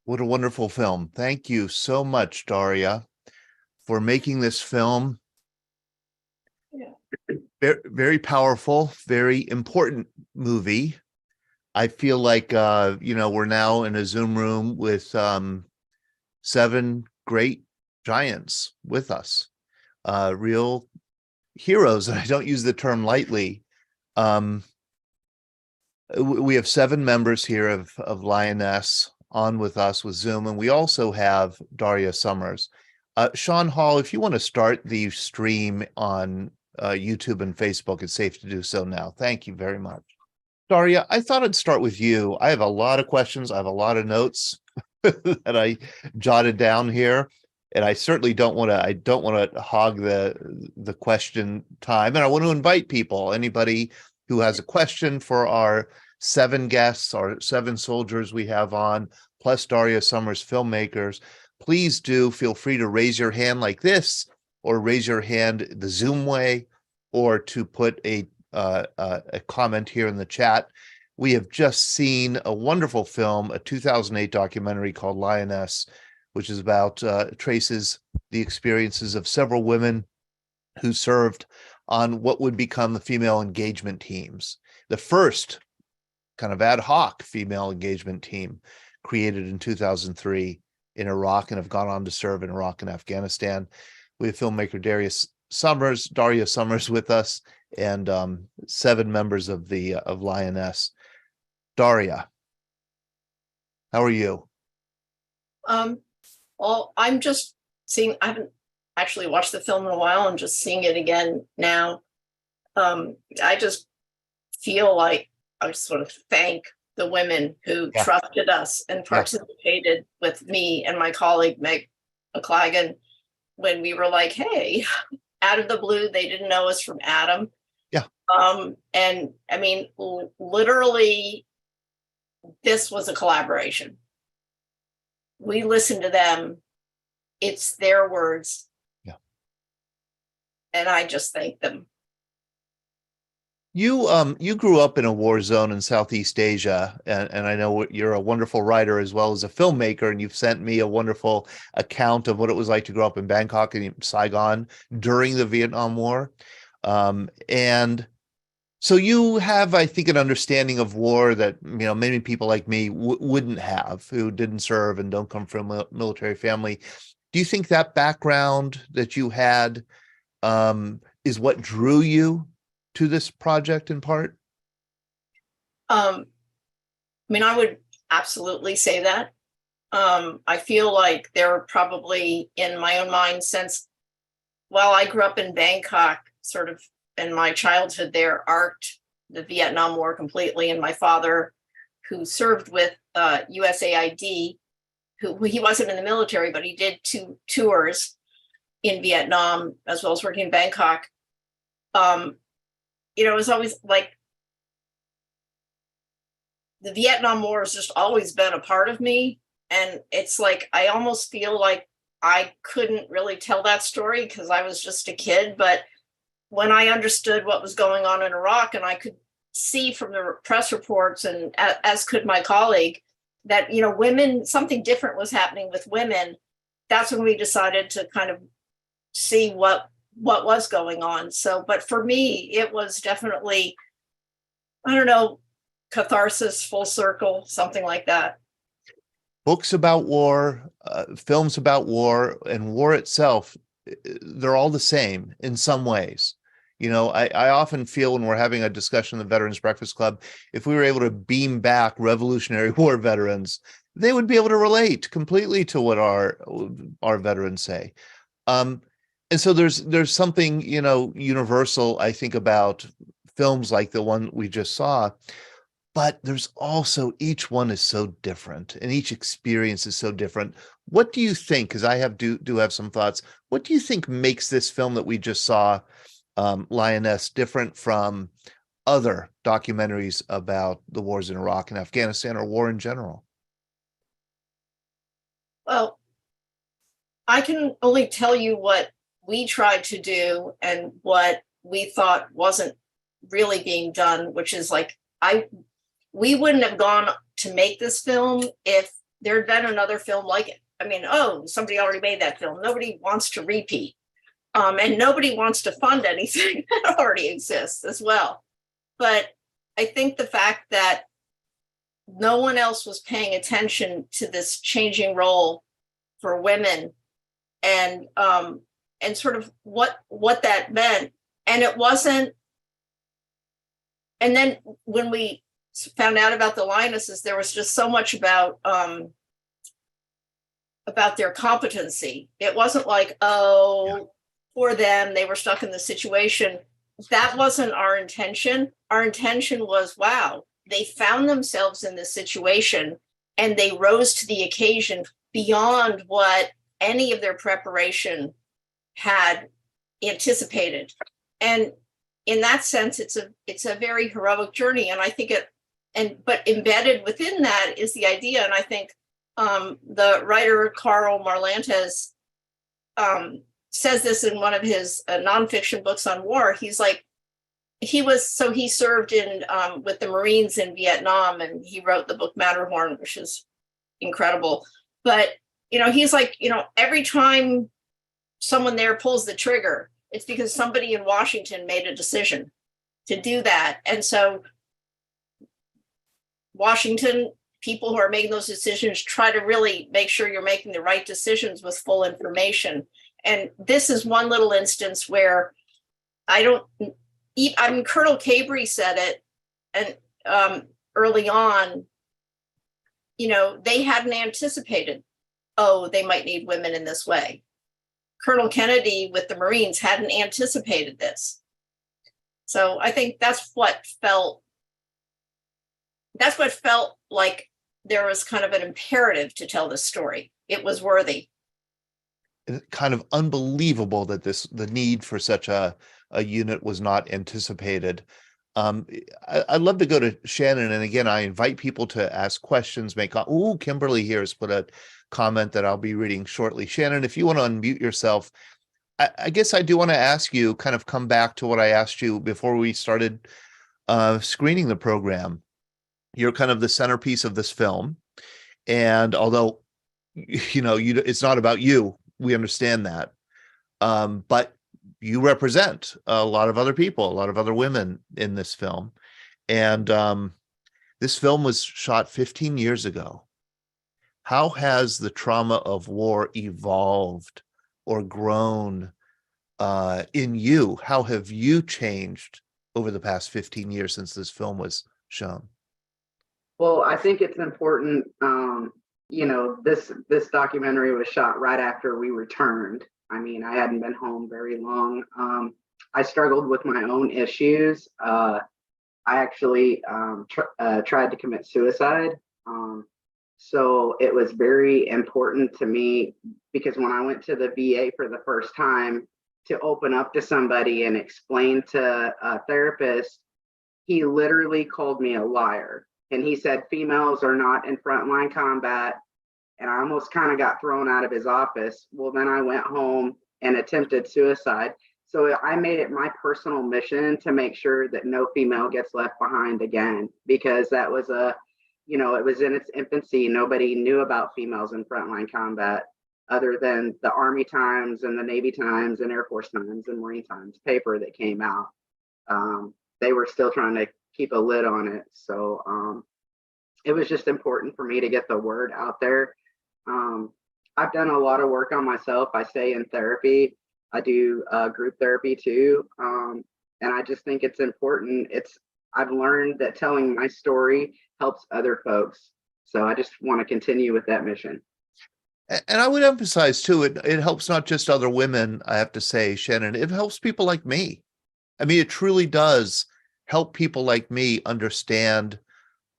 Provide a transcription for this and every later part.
What a wonderful film. Thank you so much, Daria, for making this film. Yeah. Very, very powerful, very important movie. I feel like we're now in a Zoom room with 7 great giants with us, real heroes, and I don't use the term lightly. We have 7 members here of Lioness on with us with Zoom, and we also have Daria Sommers. Sean Hall, if you want to start the stream on YouTube and Facebook, it's safe to do so now. Thank you very much. Daria, I thought I'd start with you. I have a lot of questions. I have a lot of notes that I jotted down here, and I certainly don't want to hog the question time. And I want to invite people, anybody who has a question for our 7 guests, our 7 soldiers we have on, plus Daria Sommers filmmakers, please do feel free to raise your hand like this, or raise your hand the Zoom way, or to put a comment here in the chat. We have just seen a wonderful film, a 2008 documentary called Lioness, which is about traces the experiences of several women who served on what would become the female engagement teams, the first kind of ad hoc female engagement team created in 2003 in Iraq, and have gone on to serve in Iraq and Afghanistan. We have filmmaker Daria Sommers with us, and 7 members of Lioness. Daria, how are you? Well, I'm just seeing, I haven't actually watched the film in a while. I'm just seeing it again now. I just feel like I just want to thank the women who trusted us and participated with me and my colleague, McLagan, when we were like, hey, out of the blue, they didn't know us from Adam. Yeah. And I mean, literally, this was a collaboration. We listened to them. It's their words. Yeah. And I just thank them. You grew up in a war zone in Southeast Asia, and I know you're a wonderful writer as well as a filmmaker, and you've sent me a wonderful account of what it was like to grow up in Bangkok and Saigon during the Vietnam War. And so you have, I think, an understanding of war that many people like me wouldn't have, who didn't serve and don't come from a military family. Do you think that background that you had is what drew you to this project in part? I mean, I would absolutely say that. I feel like there were probably, in my own mind, since, well, I grew up in Bangkok, sort of, and my childhood there arced the Vietnam War completely. And my father, who served with USAID, he wasn't in the military, but he did 2 tours in Vietnam, as well as working in Bangkok. It was always like the Vietnam War has just always been a part of me. And it's like, I almost feel like I couldn't really tell that story because I was just a kid. But when I understood what was going on in Iraq, and I could see from the press reports, and as could my colleague, that, women, something different was happening with women. That's when we decided to kind of see what was going on. So, but for me, it was definitely, I don't know, catharsis, full circle, something like that. Books about war, films about war, and war itself, they're all the same in some ways. I often feel when we're having a discussion in the Veterans Breakfast Club, if we were able to beam back Revolutionary War veterans, they would be able to relate completely to what our veterans say. And so there's something, universal, I think, about films like the one we just saw, but there's also, each one is so different and each experience is so different. What do you think, because I do have some thoughts, what do you think makes this film that we just saw, Lioness, different from other documentaries about the wars in Iraq and Afghanistan, or war in general? Well, I can only tell you what we tried to do and what we thought wasn't really being done, which is like, we wouldn't have gone to make this film if there had been another film like it. I mean, oh, somebody already made that film. Nobody wants to repeat. And nobody wants to fund anything that already exists as well. But I think the fact that no one else was paying attention to this changing role for women and sort of what that meant. And it wasn't, and then when we found out about the Lionesses, there was just so much about their competency. It wasn't like, oh, for them, they were stuck in the situation. That wasn't our intention. Our intention was, wow, they found themselves in this situation and they rose to the occasion beyond what any of their preparation had anticipated. And in that sense, it's a very heroic journey. And I think but embedded within that is the idea. And I think the writer Carl Marlantes says this in one of his nonfiction books on war. He's like, he served in with the Marines in Vietnam, and he wrote the book Matterhorn, which is incredible. But he's like, every time someone there pulls the trigger, it's because somebody in Washington made a decision to do that. And so Washington, people who are making those decisions, try to really make sure you're making the right decisions with full information. And this is one little instance where Colonel Cabry said it, and early on, they hadn't anticipated, oh, they might need women in this way. Colonel Kennedy with the Marines hadn't anticipated this. So I think that's what felt like there was kind of an imperative to tell this story. It was worthy. Kind of unbelievable that the need for such a unit was not anticipated. I'd love to go to Shannon, and again, I invite people to ask questions, Kimberly here has put a comment that I'll be reading shortly. Shannon, if you want to unmute yourself, I guess I do want to ask you, kind of come back to what I asked you before we started screening the program. You're kind of the centerpiece of this film, and although it's not about you, we understand that, but you represent a lot of other people, a lot of other women in this film. And this film was shot 15 years ago. How has the trauma of war evolved or grown in you? How have you changed over the past 15 years since this film was shown? Well, I think it's important, this documentary was shot right after we returned. I mean, I hadn't been home very long. I struggled with my own issues. I actually tried to commit suicide. So it was very important to me, because when I went to the VA for the first time to open up to somebody and explain to a therapist, he literally called me a liar. And he said, females are not in frontline combat. And I almost kind of got thrown out of his office. Well, then I went home and attempted suicide. So I made it my personal mission to make sure that no female gets left behind again, because that was it was in its infancy. Nobody knew about females in frontline combat other than the Army Times and the Navy Times and Air Force Times and Marine Times paper that came out. They were still trying to keep a lid on it. So it was just important for me to get the word out there. I've done a lot of work on myself. I stay in therapy. I do group therapy too. And I just think it's important. I've learned that telling my story helps other folks. So I just want to continue with that mission. And I would emphasize too, it helps not just other women, I have to say, Shannon, it helps people like me. I mean, it truly does help people like me understand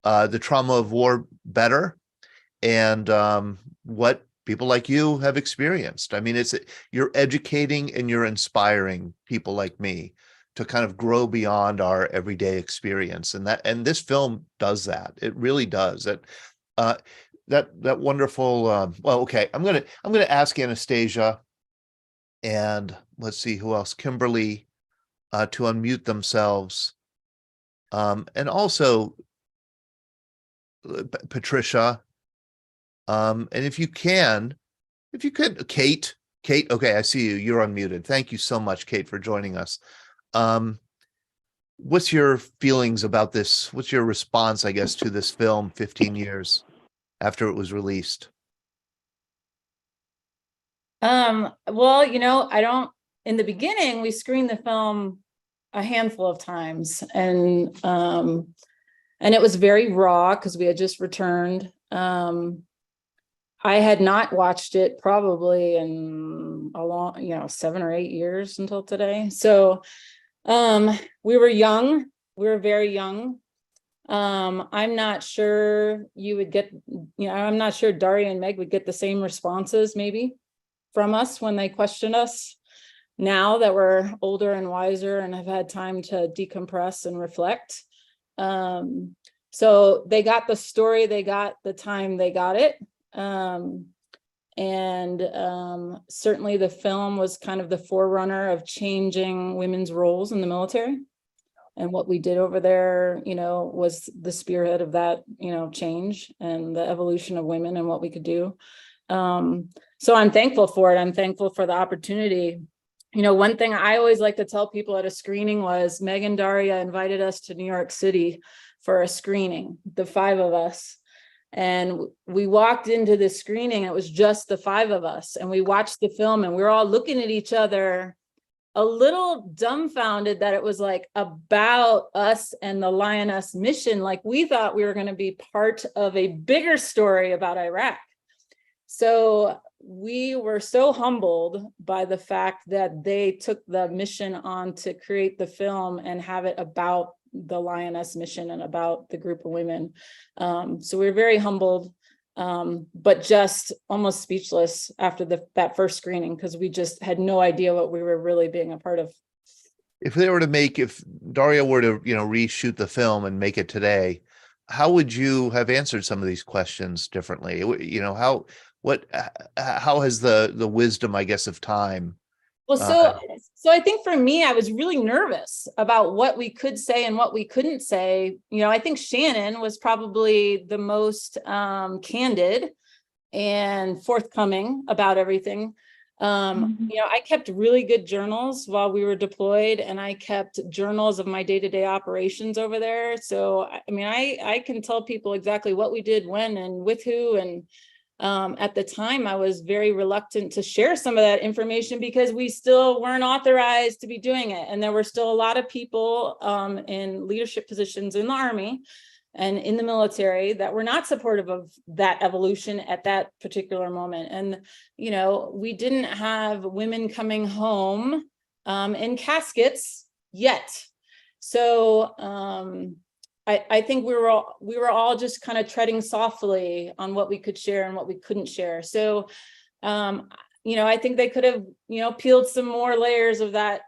the trauma of war better, and what people like you have experienced. I mean, you're educating and you're inspiring people like me to kind of grow beyond our everyday experience. And this film does that. It really does. That wonderful, well, okay, I'm gonna ask Anastasia, and let's see who else, Kimberly, to unmute themselves. And also, Patricia, and if you could, Kate, okay, I see you. You're unmuted. Thank you so much, Kate, for joining us. What's your feelings about this? What's your response, I guess, to this film 15 years after it was released? Well, in the beginning, we screened the film a handful of times, and it was very raw because we had just returned. I had not watched it probably in a long, 7 or 8 years until today. So we were young. We were very young. I'm not sure you would get, I'm not sure Daria and Meg would get the same responses maybe from us when they question us now that we're older and wiser and have had time to decompress and reflect. So they got the story, they got the time, they got it. Certainly the film was kind of the forerunner of changing women's roles in the military. And what we did over there, was the spearhead of that, change and the evolution of women and what we could do. So I'm thankful for it. I'm thankful for the opportunity. One thing I always like to tell people at a screening was Meg and Daria invited us to New York City for a screening, the 5 of us. And we walked into the screening, it was just the 5 of us. And we watched the film and we were all looking at each other a little dumbfounded that it was like about us and the Lioness mission. Like we thought we were going to be part of a bigger story about Iraq. So we were so humbled by the fact that they took the mission on to create the film and have it about the Lioness mission and about the group of women. So we were very humbled, but just almost speechless after that first screening, because we just had no idea what we were really being a part of. If Daria were to, reshoot the film and make it today, how would you have answered some of these questions differently? How has the wisdom, I guess, of time? Well, so I think for me, I was really nervous about what we could say and what we couldn't say. I think Shannon was probably the most candid and forthcoming about everything. I kept really good journals while we were deployed, and I kept journals of my day-to-day operations over there. So, I can tell people exactly what we did, when, and with who. And at the time, I was very reluctant to share some of that information because we still weren't authorized to be doing it. And there were still a lot of people in leadership positions in the Army and in the military that were not supportive of that evolution at that particular moment. And, we didn't have women coming home in caskets yet. So I think we were all just kind of treading softly on what we could share and what we couldn't share. So, I think they could have, peeled some more layers of that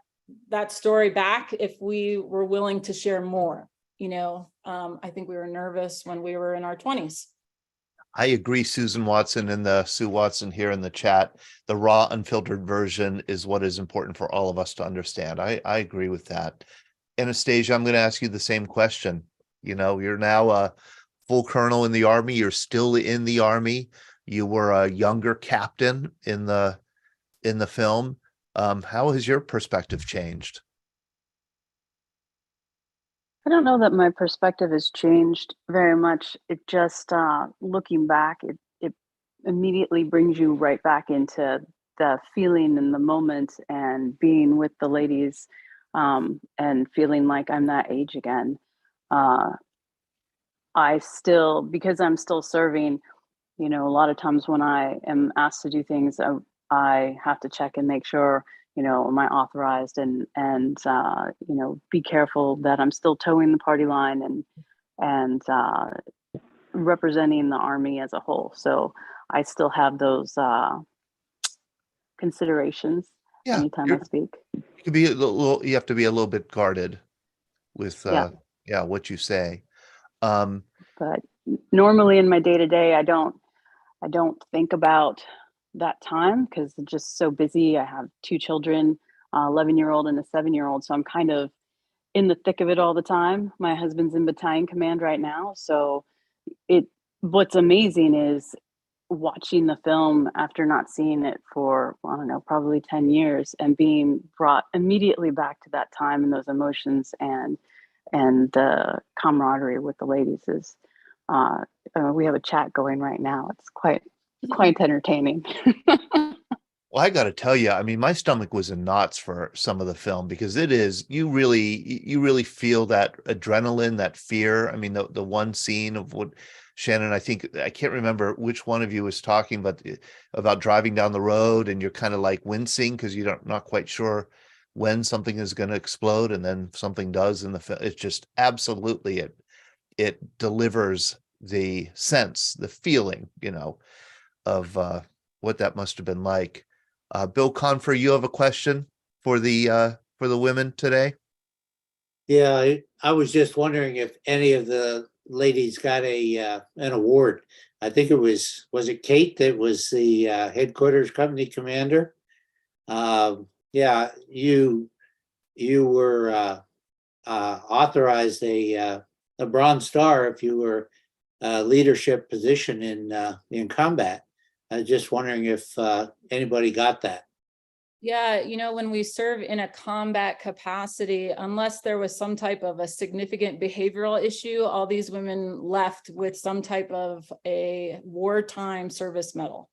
story back if we were willing to share more. I think we were nervous when we were in our 20s. I agree, Susan Watson and Sue Watson here in the chat. The raw, unfiltered version is what is important for all of us to understand. I agree with that. Anastasia, I'm going to ask you the same question. You're now a full colonel in the Army. You're still in the Army. You were a younger captain in the film. How has your perspective changed? I don't know that my perspective has changed very much. It just, looking back, it immediately brings you right back into the feeling and the moment and being with the ladies, and feeling like I'm that age again. Because I'm still serving, a lot of times when I am asked to do things, I have to check and make sure, am I authorized, and be careful that I'm still towing the party line and representing the Army as a whole. So I still have those considerations anytime I speak. You have to be a little bit guarded with what you say. But normally in my day-to-day, I don't think about that time because I'm just so busy. I have 2 children, 11-year-old and a 7-year-old. So I'm kind of in the thick of it all the time. My husband's in battalion command right now. So what's amazing is watching the film after not seeing it for, I don't know, probably 10 years, and being brought immediately back to that time and those emotions and the camaraderie with the ladies is, we have a chat going right now. It's quite entertaining. Well, I got to tell you, I mean, my stomach was in knots for some of the film because it is, you really feel that adrenaline, that fear. I mean, the one scene of what Shannon, I think, I can't remember which one of you was talking about driving down the road and you're kind of like wincing because you're not quite sure when something is going to explode, and then something does in the film. It's just absolutely, it delivers the sense, the feeling, of what that must have been like. Bill Confer, you have a question for the women today? Yeah, I was just wondering if any of the ladies got an award. I think was it Kate that was the headquarters company commander? Yeah, you were authorized a Bronze Star if you were a leadership position in combat. I was just wondering if anybody got that. Yeah, when we serve in a combat capacity, unless there was some type of a significant behavioral issue, all these women left with some type of a wartime service medal.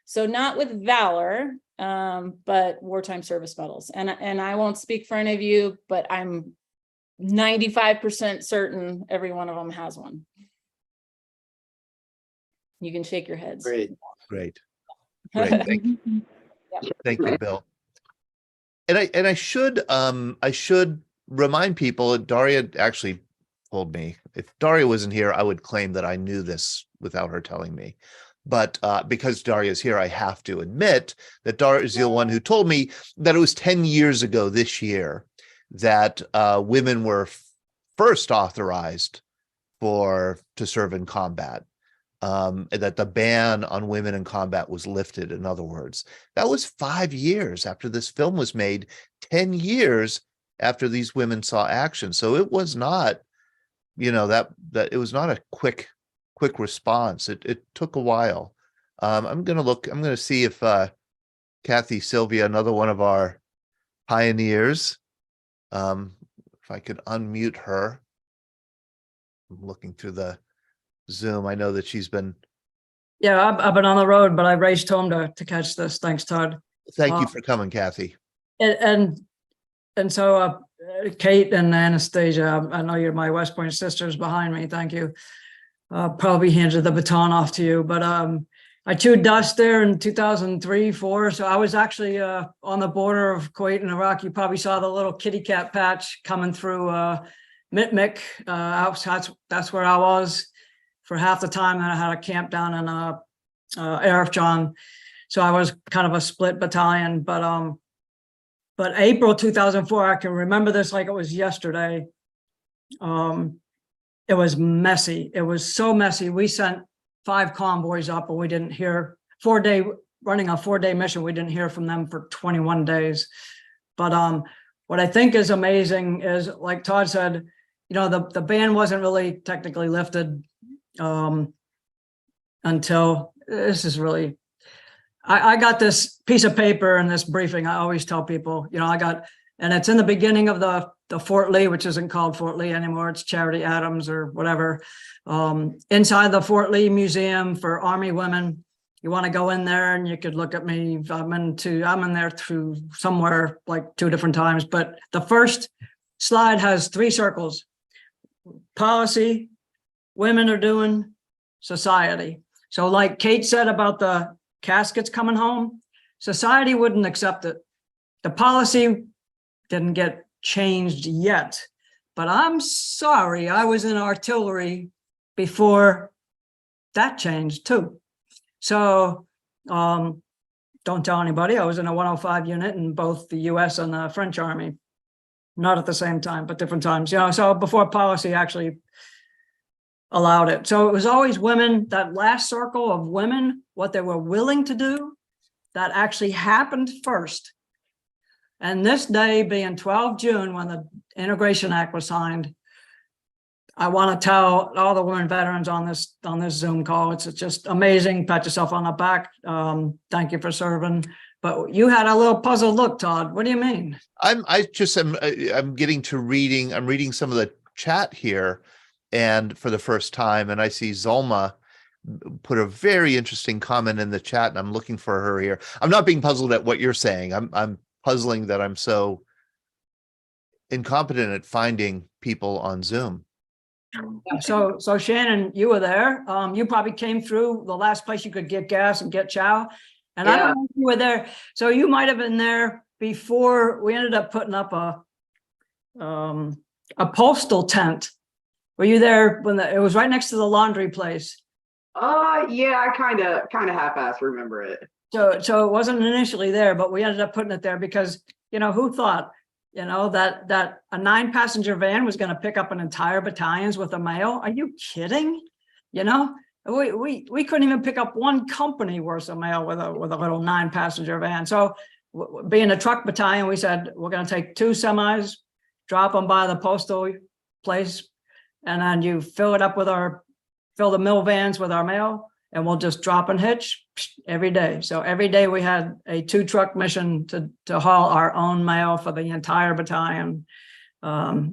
So not with valor, but wartime service medals. And I won't speak for any of you, but I'm 95% certain every one of them has one. You can shake your heads. Great. Thank you. Thank you, Bill. And I should remind people, Daria actually told me, if Daria wasn't here, I would claim that I knew this without her telling me. But because Daria's here, I have to admit that Daria is the one who told me that it was 10 years ago this year that women were first authorized to serve in combat. That the ban on women in combat was lifted. In other words, that was 5 years after this film was made, 10 years after these women saw action. So it was not, that it was not a quick response. It took a while. I'm going to see if Kathy Sylvia, another one of our pioneers, if I could unmute her. I'm looking through the Zoom. I know that she's been. Yeah, I've been on the road, but I raced home to catch this. Thanks, Todd. Thank you for coming, Kathy. And so Kate and Anastasia, I know you're my West Point sisters behind me. Thank you. Probably handed the baton off to you, but I chewed dust there in 2003-4. So I was actually on the border of Kuwait and Iraq. You probably saw the little kitty cat patch coming through Mitmik. That's where I was for half the time. And I had a camp down in Arifjan. So I was kind of a split battalion, but April 2004, I can remember this like it was yesterday. It was messy. It was so messy. We sent 5 convoys up, and we didn't hear running a 4-day mission. We didn't hear from them for 21 days. But what I think is amazing is, like Todd said, the ban wasn't really technically lifted until this is really, I got this piece of paper in this briefing. I always tell people, and it's in the beginning of the Fort Lee, which isn't called Fort Lee anymore. It's Charity Adams or whatever. Inside the Fort Lee Museum for Army women. You want to go in there and you could look at me. I'm in there through somewhere like 2 different times, but the first slide has 3 circles: policy, women are doing, society. So like Kate said about the caskets coming home, society wouldn't accept it. The policy didn't get changed yet, but I'm sorry, I was in artillery before that changed too. So don't tell anybody. I was in a 105 unit in both the US and the French Army, not at the same time, but different times, so before policy actually allowed it. So it was always women, that last circle of women, what they were willing to do, that actually happened first. And this day being 12 June, when the Integration Act was signed, I want to tell all the women veterans on this Zoom call, it's just amazing. Pat yourself on the back. Thank you for serving. But you had a little puzzled look, Todd. What do you mean? I'm getting to reading. I'm reading some of the chat here, and for the first time, and I see Zolma put a very interesting comment in the chat, and I'm looking for her here. I'm not being puzzled at what you're saying. I'm puzzling that I'm so incompetent at finding people on Zoom. So Shannon, you were there. You probably came through the last place you could get gas and get chow. And I don't know if you were there. So you might have been there before we ended up putting up a postal tent. Were you there when it was right next to the laundry place? Yeah, I kind of half-ass remember it. So it wasn't initially there, but we ended up putting it there because, who thought, that a 9-passenger van was going to pick up an entire battalions with a mail? Are you kidding? We couldn't even pick up one company worth of mail with a little 9-passenger van. So being a truck battalion, we said, we're going to take 2 semis, drop them by the postal place, and then you fill the mill vans with our mail, and we'll just drop and hitch every day. So every day we had a 2-truck mission to haul our own mail for the entire battalion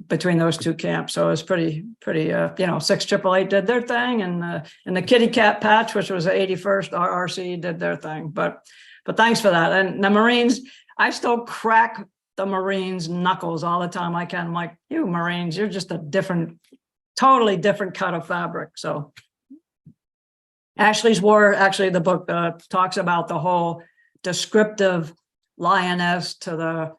between those 2 camps. So it was pretty 688 did their thing, and the Kitty Cat Patch, which was the 81st RRC, did their thing. But thanks for that. And the Marines, I still crack the Marines knuckles all the time I can. I'm like, you Marines, you're just a totally different cut of fabric. So Ashley's War, actually the book talks about the whole descriptive Lioness to the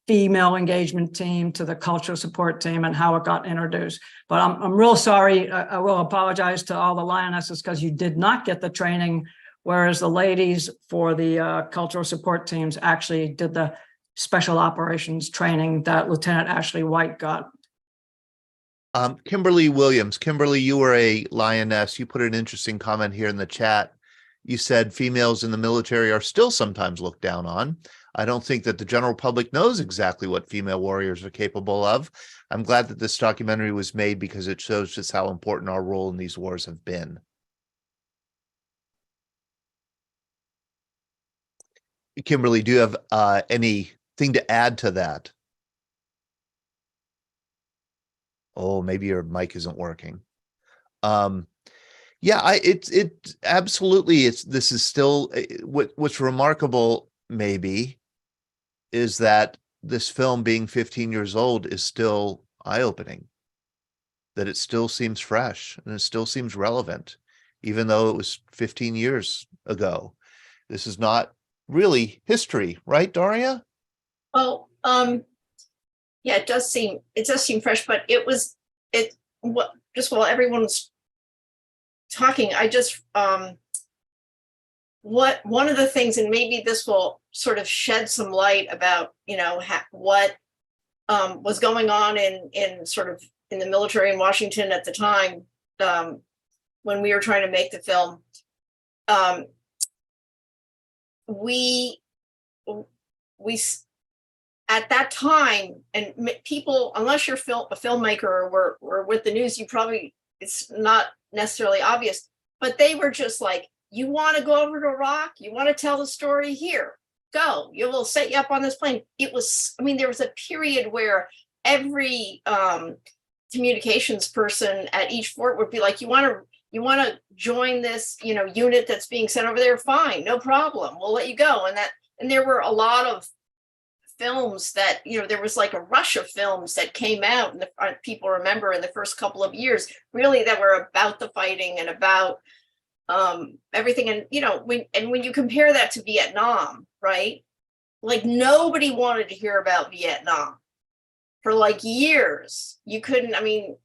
female engagement team to the cultural support team and how it got introduced. But I'm real sorry. I will apologize to all the Lionesses because you did not get the training, whereas the ladies for the cultural support teams actually did the special operations training that Lieutenant Ashley White got. Kimberly Williams. Kimberly, you were a Lioness. You put an interesting comment here in the chat. You said females in the military are still sometimes looked down on. I don't think that the general public knows exactly what female warriors are capable of. I'm glad that this documentary was made because it shows just how important our role in these wars have been. Kimberly, do you have anything to add to that? Oh, maybe your mic isn't working. Yeah, it absolutely. This is still what's remarkable. Maybe is that this film being 15 years old is still eye-opening. That it still seems fresh and it still seems relevant, even though it was 15 years ago. This is not really history, right, Daria? Well, yeah, it does seem fresh, but just while everyone was talking, I just one of the things, and maybe this will sort of shed some light about what was going on in sort of in the military in Washington at the time when we were trying to make the film. We at that time, and people, unless you're a filmmaker or were with the news, it's not necessarily obvious, but they were just like, you want to go over to Iraq? You want to tell the story? Here, go. We'll set you up on this plane. It was, there was a period where every communications person at each fort would be like, you want to join this, unit that's being sent over there? Fine, no problem. We'll let you go. And there were a lot of films that, there was like a rush of films that came out, and people remember in the first couple of years, really, that were about the fighting and about everything. And when you compare that to Vietnam, right? Like nobody wanted to hear about Vietnam for like years. You couldn't, it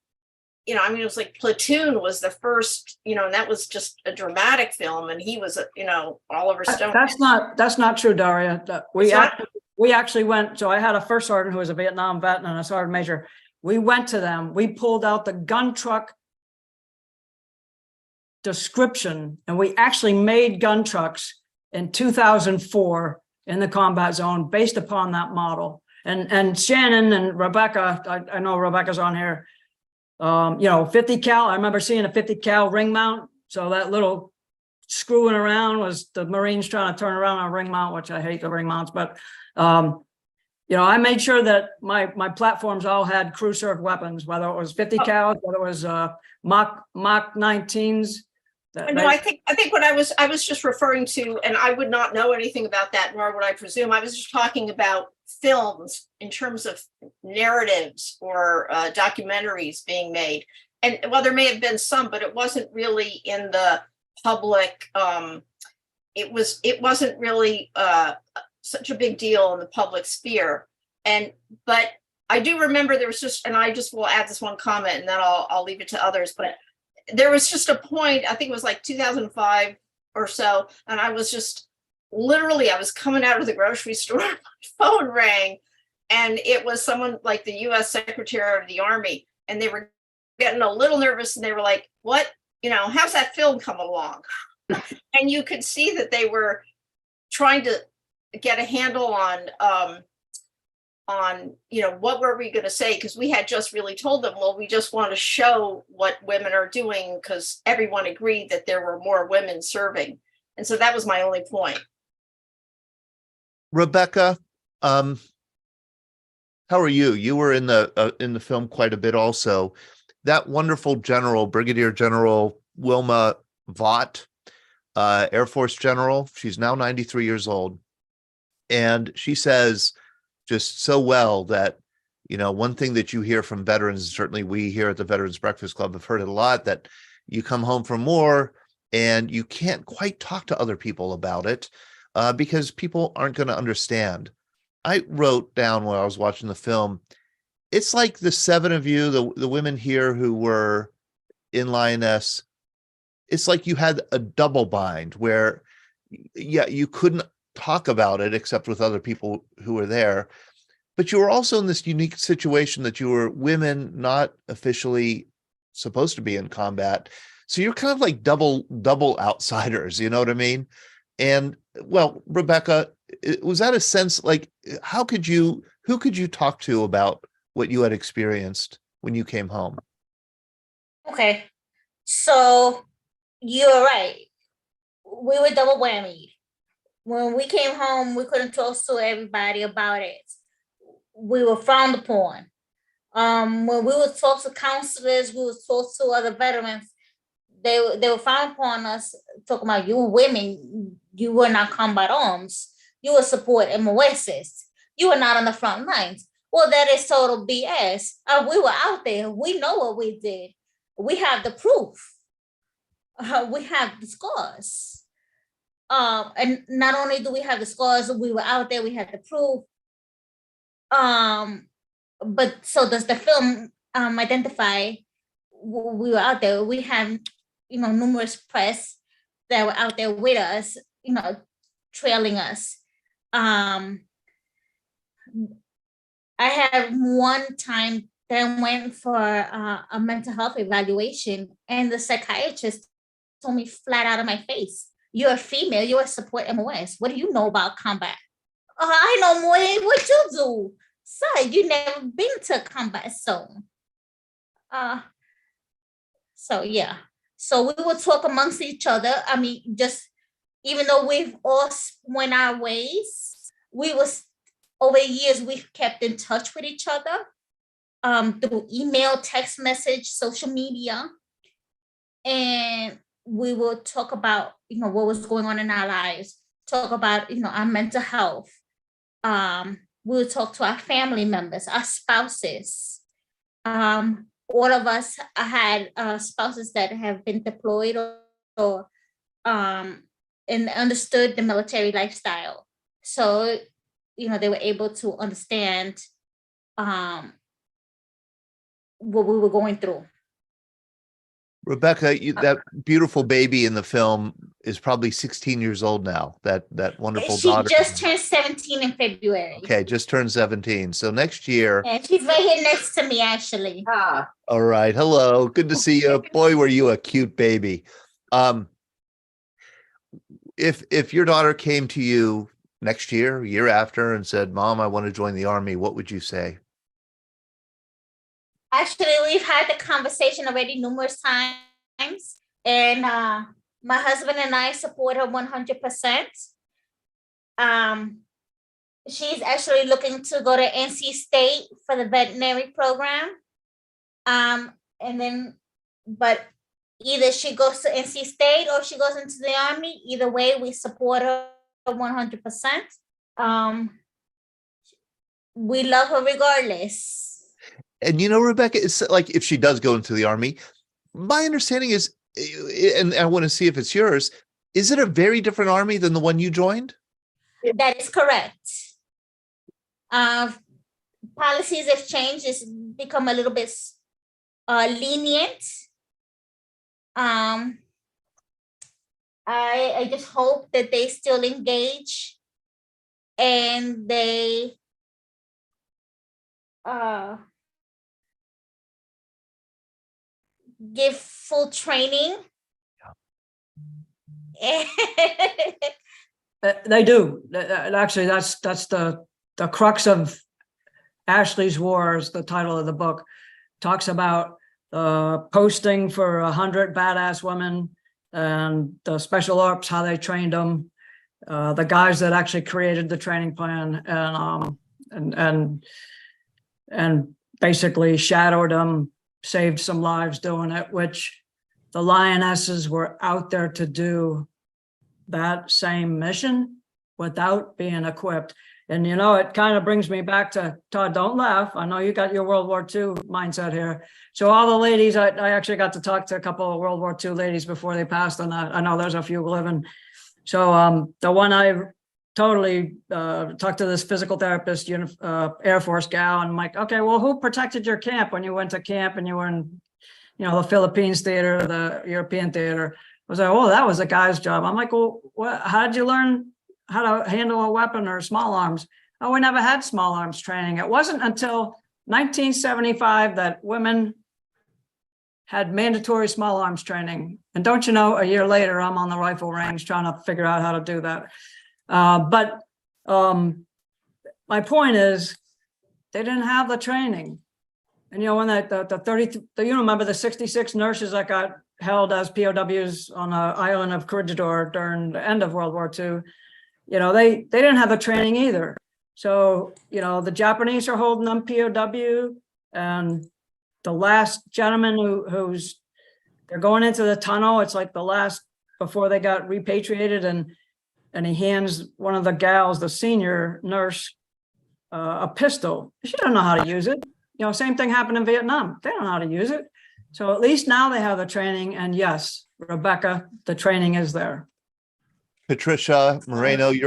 was like Platoon was the first, and that was just a dramatic film, and he was, Oliver Stone. That's not true, Daria. We actually went, so I had a first sergeant who was a Vietnam vet and a sergeant major. We went to them, we pulled out the gun truck description, and we actually made gun trucks in 2004 in the combat zone based upon that model. And Shannon and Rebecca, I know Rebecca's on here, You know, 50 cal, I remember seeing a 50 cal ring mount. So that little screwing around was the Marines trying to turn around on a ring mount, which I hate the ring mounts, but you know, I made sure that my platforms all had crew served weapons, whether it was 50 cal, whether it was Mach 19s. No, I think what I was just referring to, and I would not know anything about that, nor would I presume. I was just talking about films in terms of narratives or documentaries being made. And well, there may have been some, but it wasn't really in the public. It wasn't really such a big deal in the public sphere. But I do remember there was just, and I just will add this one comment, and then I'll leave it to others. But there was just a point, I think it was like 2005 or so, and I was just literally, I was coming out of the grocery store, my phone rang, and it was someone like the US Secretary of the Army, and they were getting a little nervous, and they were like, what, you know, how's that film come along? And you could see that they were trying to get a handle on, you know, what were we going to say? Because we had just really told them, well, we just want to show what women are doing, because everyone agreed that there were more women serving. And so that was my only point. Rebecca, how are you? You were in the film quite a bit also. That wonderful general, Brigadier General Wilma Vaught, Air Force General, she's now 93 years old. And she says just so well that, you know, one thing that you hear from veterans, and certainly we here at the Veterans Breakfast Club have heard it a lot, that you come home from war and you can't quite talk to other people about it because people aren't going to understand. I wrote down while I was watching the film, it's like the seven of you, the women here who were in Lioness, it's like you had a double bind where, yeah, you couldn't talk about it except with other people who were there, but you were also in this unique situation that you were women not officially supposed to be in combat, so you're kind of like double outsiders, you know what I mean? And well, Rebecca, was that a sense, like, who could you talk to about what you had experienced when you came home? Okay, so you're right, we were double whammy. When we came home, we couldn't talk to everybody about it. We were frowned upon. When we would talk to counselors, we would talk to other veterans, they would frown upon us, talking about, you women, you were not combat arms, you were support MOSs, you were not on the front lines. Well, that is total BS. We were out there. We know what we did. We have the proof. We have the scars. And not only do we have the scars, we were out there, we had the proof. But so does the film identify we were out there? We have, you know, numerous press that were out there with us, you know, trailing us. I had one time that I went for a mental health evaluation, and the psychiatrist told me flat out of my face, you're a female, you're a support MOS. What do you know about combat? I know more than what you do. Sir, you never been to a combat zone. So yeah. So we would talk amongst each other. I mean, just even though we've all went our ways, we was over years we've kept in touch with each other through email, text message, social media, and we will talk about, you know, what was going on in our lives, talk about, you know, our mental health. We will talk to our family members, our spouses. All of us had spouses that have been deployed or and understood the military lifestyle. So, you know, they were able to understand what we were going through. Rebecca, that beautiful baby in the film is probably 16 years old now. That wonderful She daughter. just turned 17 in February. Okay, just turned 17. So next year. And she's right here next to me, actually. All right. Hello. Good to see you. Boy, were you a cute baby. If your daughter came to you next year after, and said, Mom, I want to join the Army, what would you say? Actually, we've had the conversation already numerous times, and my husband and I support her 100%. She's actually looking to go to NC State for the veterinary program. And then, but either she goes to NC State or she goes into the Army. Either way, we support her 100%. We love her regardless. And Rebecca, it's like if she does go into the Army, my understanding is, and I want to see if it's yours, is it a very different Army than the one you joined? That is correct. Policies have changed. It's become a little bit lenient. I just hope that they still engage and they give full training. They do. Actually, that's the crux of Ashley's Wars. The title of the book talks about posting for 100 badass women and the special ops, how they trained them, the guys that actually created the training plan, and basically shadowed them, saved some lives doing it, which the Lionesses were out there to do that same mission without being equipped. And it kind of brings me back to Todd, don't laugh. I know you got your World War II mindset here. So all the ladies, I actually got to talk to a couple of World War II ladies before they passed on that. I know there's a few living. So the one I totally talked to this physical therapist, Air Force gal, and I'm like, okay, well, who protected your camp when you went to camp and you were in, the Philippines theater, the European theater? I was like, oh, that was a guy's job. I'm like, well, how did you learn how to handle a weapon or small arms? Oh, we never had small arms training. It wasn't until 1975 that women had mandatory small arms training. And don't you know, a year later, I'm on the rifle range trying to figure out how to do that. But my point is, they didn't have the training. And when the 30, you remember the 66 nurses that got held as POWs on the island of Corregidor during the end of World War II, they didn't have the training either. So, the Japanese are holding them POW, and the last gentleman they're going into the tunnel. It's like the last before they got repatriated, and he hands one of the gals, the senior nurse, a pistol. She doesn't know how to use it. Same thing happened in Vietnam. They don't know how to use it. So at least now they have the training. And yes, Rebecca, the training is there. Patricia Moreno, you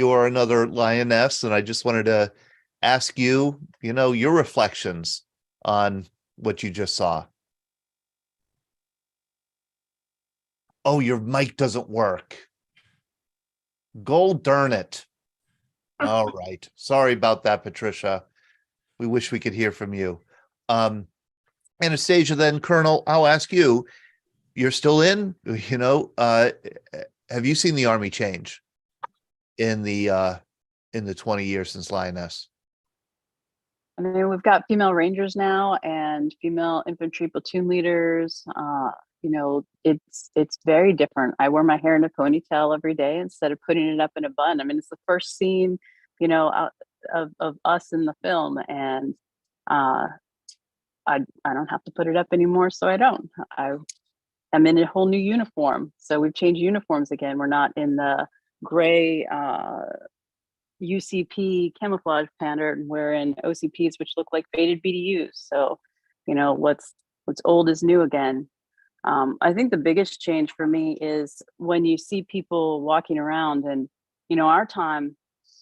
are another Lioness, and I just wanted to ask you, your reflections on what you just saw. Oh, your mic doesn't work. Gold darn it. All right. Sorry about that, Patricia. We wish we could hear from you. Anastasia, then Colonel, I'll ask you, you're still in, have you seen the Army change in the 20 years since Lioness? I mean, we've got female rangers now and female infantry platoon leaders. It's very different. I wear my hair in a ponytail every day instead of putting it up in a bun. I mean, it's the first scene, of us in the film, and I don't have to put it up anymore, so I don't. I'm in a whole new uniform. So we've changed uniforms again. We're not in the gray UCP camouflage pattern. We're in OCPs, which look like faded BDUs. So, what's old is new again. I think the biggest change for me is when you see people walking around, and our time,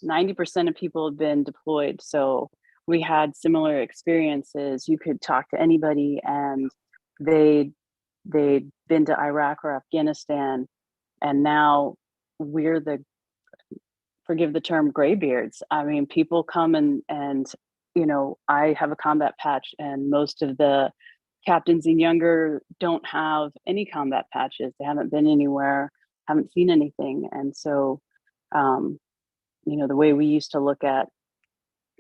90% of people have been deployed. So we had similar experiences. You could talk to anybody and they'd been to Iraq or Afghanistan. And now we're forgive the term, graybeards. I mean, people come and I have a combat patch, and most of the captains and younger don't have any combat patches. They haven't been anywhere, haven't seen anything. And so, the way we used to look at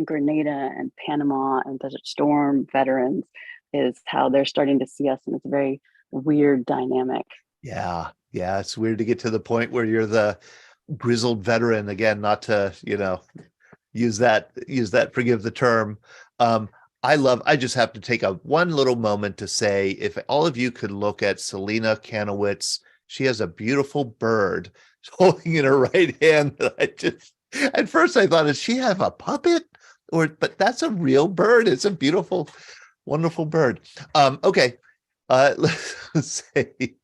Grenada and Panama and Desert Storm veterans is how they're starting to see us, and it's a very weird dynamic. Yeah, yeah, it's weird to get to the point where you're the grizzled veteran again, not to, use that, forgive the term. I just have to take a one little moment to say, if all of you could look at Selena Kanowitz, she has a beautiful bird holding in her right hand. At first I thought, does she have a puppet? But that's a real bird. It's a beautiful, wonderful bird. Okay. Let's say,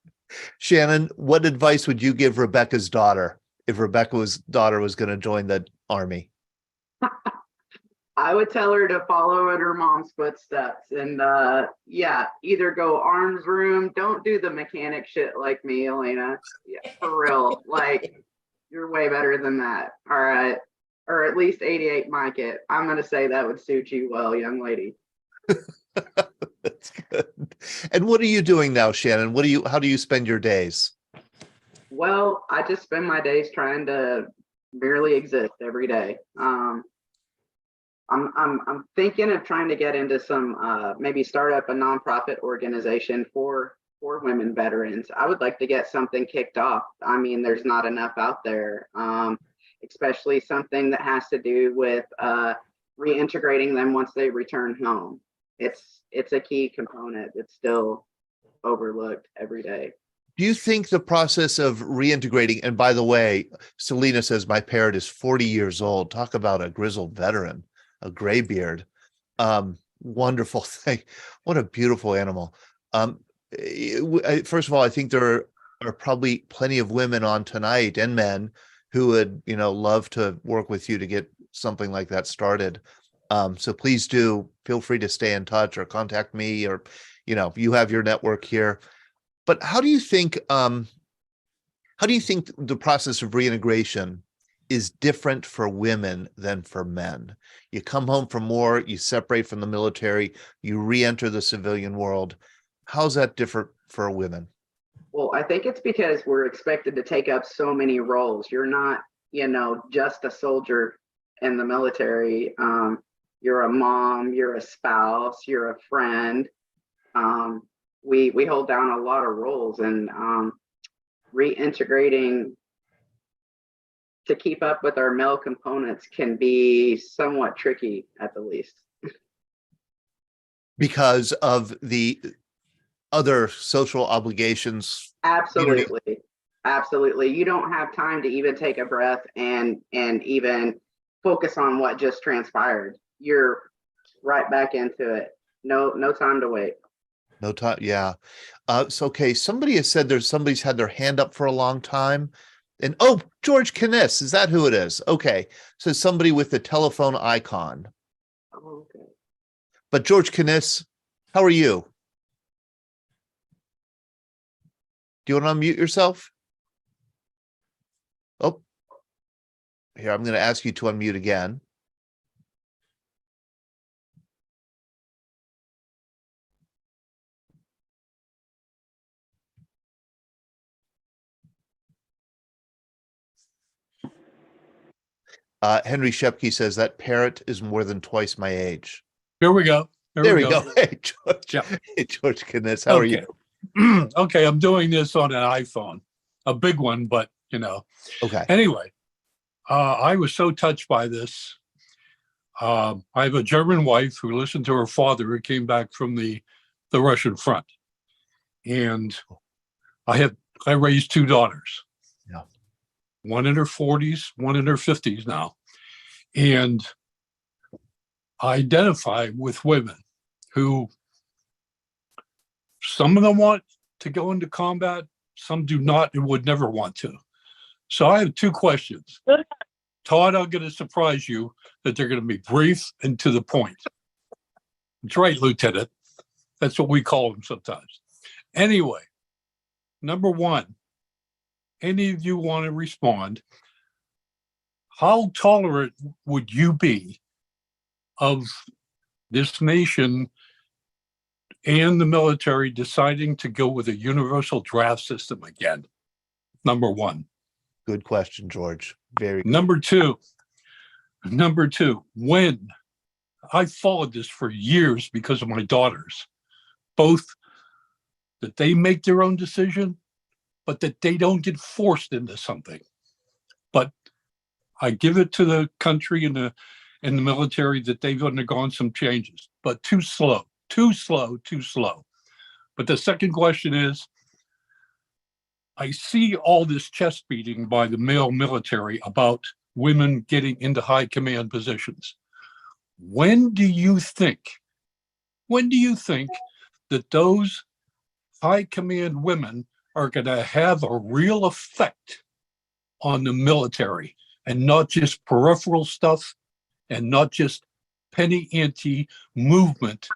Shannon, what advice would you give Rebecca's daughter if Rebecca's daughter was going to join the army? I would tell her to follow in her mom's footsteps and either go arms room. Don't do the mechanic shit like me, Elena. Yeah, for real. Like, you're way better than that. All right. Or at least 88 mic it. I'm gonna say that would suit you well, young lady. That's good. And what are you doing now, Shannon? How do you spend your days? Well, I just spend my days trying to merely exist every day. I'm thinking of trying to get into some maybe start up a nonprofit organization for women veterans. I would like to get something kicked off. I mean, there's not enough out there, especially something that has to do with reintegrating them once they return home. It's a key component that's still overlooked every day. Do you think the process of reintegrating, and by the way, Selena says my parrot is 40 years old. Talk about a grizzled veteran, a graybeard. Wonderful thing. What a beautiful animal. First of all, I think there are probably plenty of women on tonight and men who would, love to work with you to get something like that started. So please do feel free to stay in touch or contact me, or, you have your network here. But how do you think the process of reintegration is different for women than for men? You come home from war, you separate from the military, you re-enter the civilian world. How's that different for women? Well, I think it's because we're expected to take up so many roles. You're not, just a soldier in the military. You're a mom, you're a spouse, you're a friend. We hold down a lot of roles, and reintegrating to keep up with our male components can be somewhat tricky at the least. Because of the other social obligations. Absolutely. Absolutely. You don't have time to even take a breath and even focus on what just transpired. You're right back into it. No time to wait. No time. Yeah. So, okay. Somebody has said somebody's had their hand up for a long time. And George Kniss, is that who it is? Okay. So somebody with the telephone icon. Oh, okay. But George Kniss, how are you? Do you want to unmute yourself? Oh, here, I'm going to ask you to unmute again. Henry Shepke says that parrot is more than twice my age. Here we go. There we go. Hey, George. Yeah. Hey, George Kniss, how are you? Okay, I'm doing this on an iPhone, a big one, but Okay. Anyway, I was so touched by this. I have a German wife who listened to her father who came back from the Russian front, and I raised two daughters. Yeah. One in her 40s, one in her 50s now, and I identify with women who, some of them want to go into combat, some do not and would never want to. So I have two questions. Todd, I'm going to surprise you that they're going to be brief and to the point. That's right, Lieutenant. That's what we call them sometimes. Anyway, number one, any of you want to respond? How tolerant would you be of this nation and the military deciding to go with a universal draft system again? Number one. Good question, George. Very good. Number two, when I've followed this for years because of my daughters, both that they make their own decision, but that they don't get forced into something. But I give it to the country and the military that they've undergone some changes, but too slow. But the second question is, I see all this chest beating by the male military about women getting into high command positions. When do you think that those high command women are going to have a real effect on the military, and not just peripheral stuff and not just penny ante movement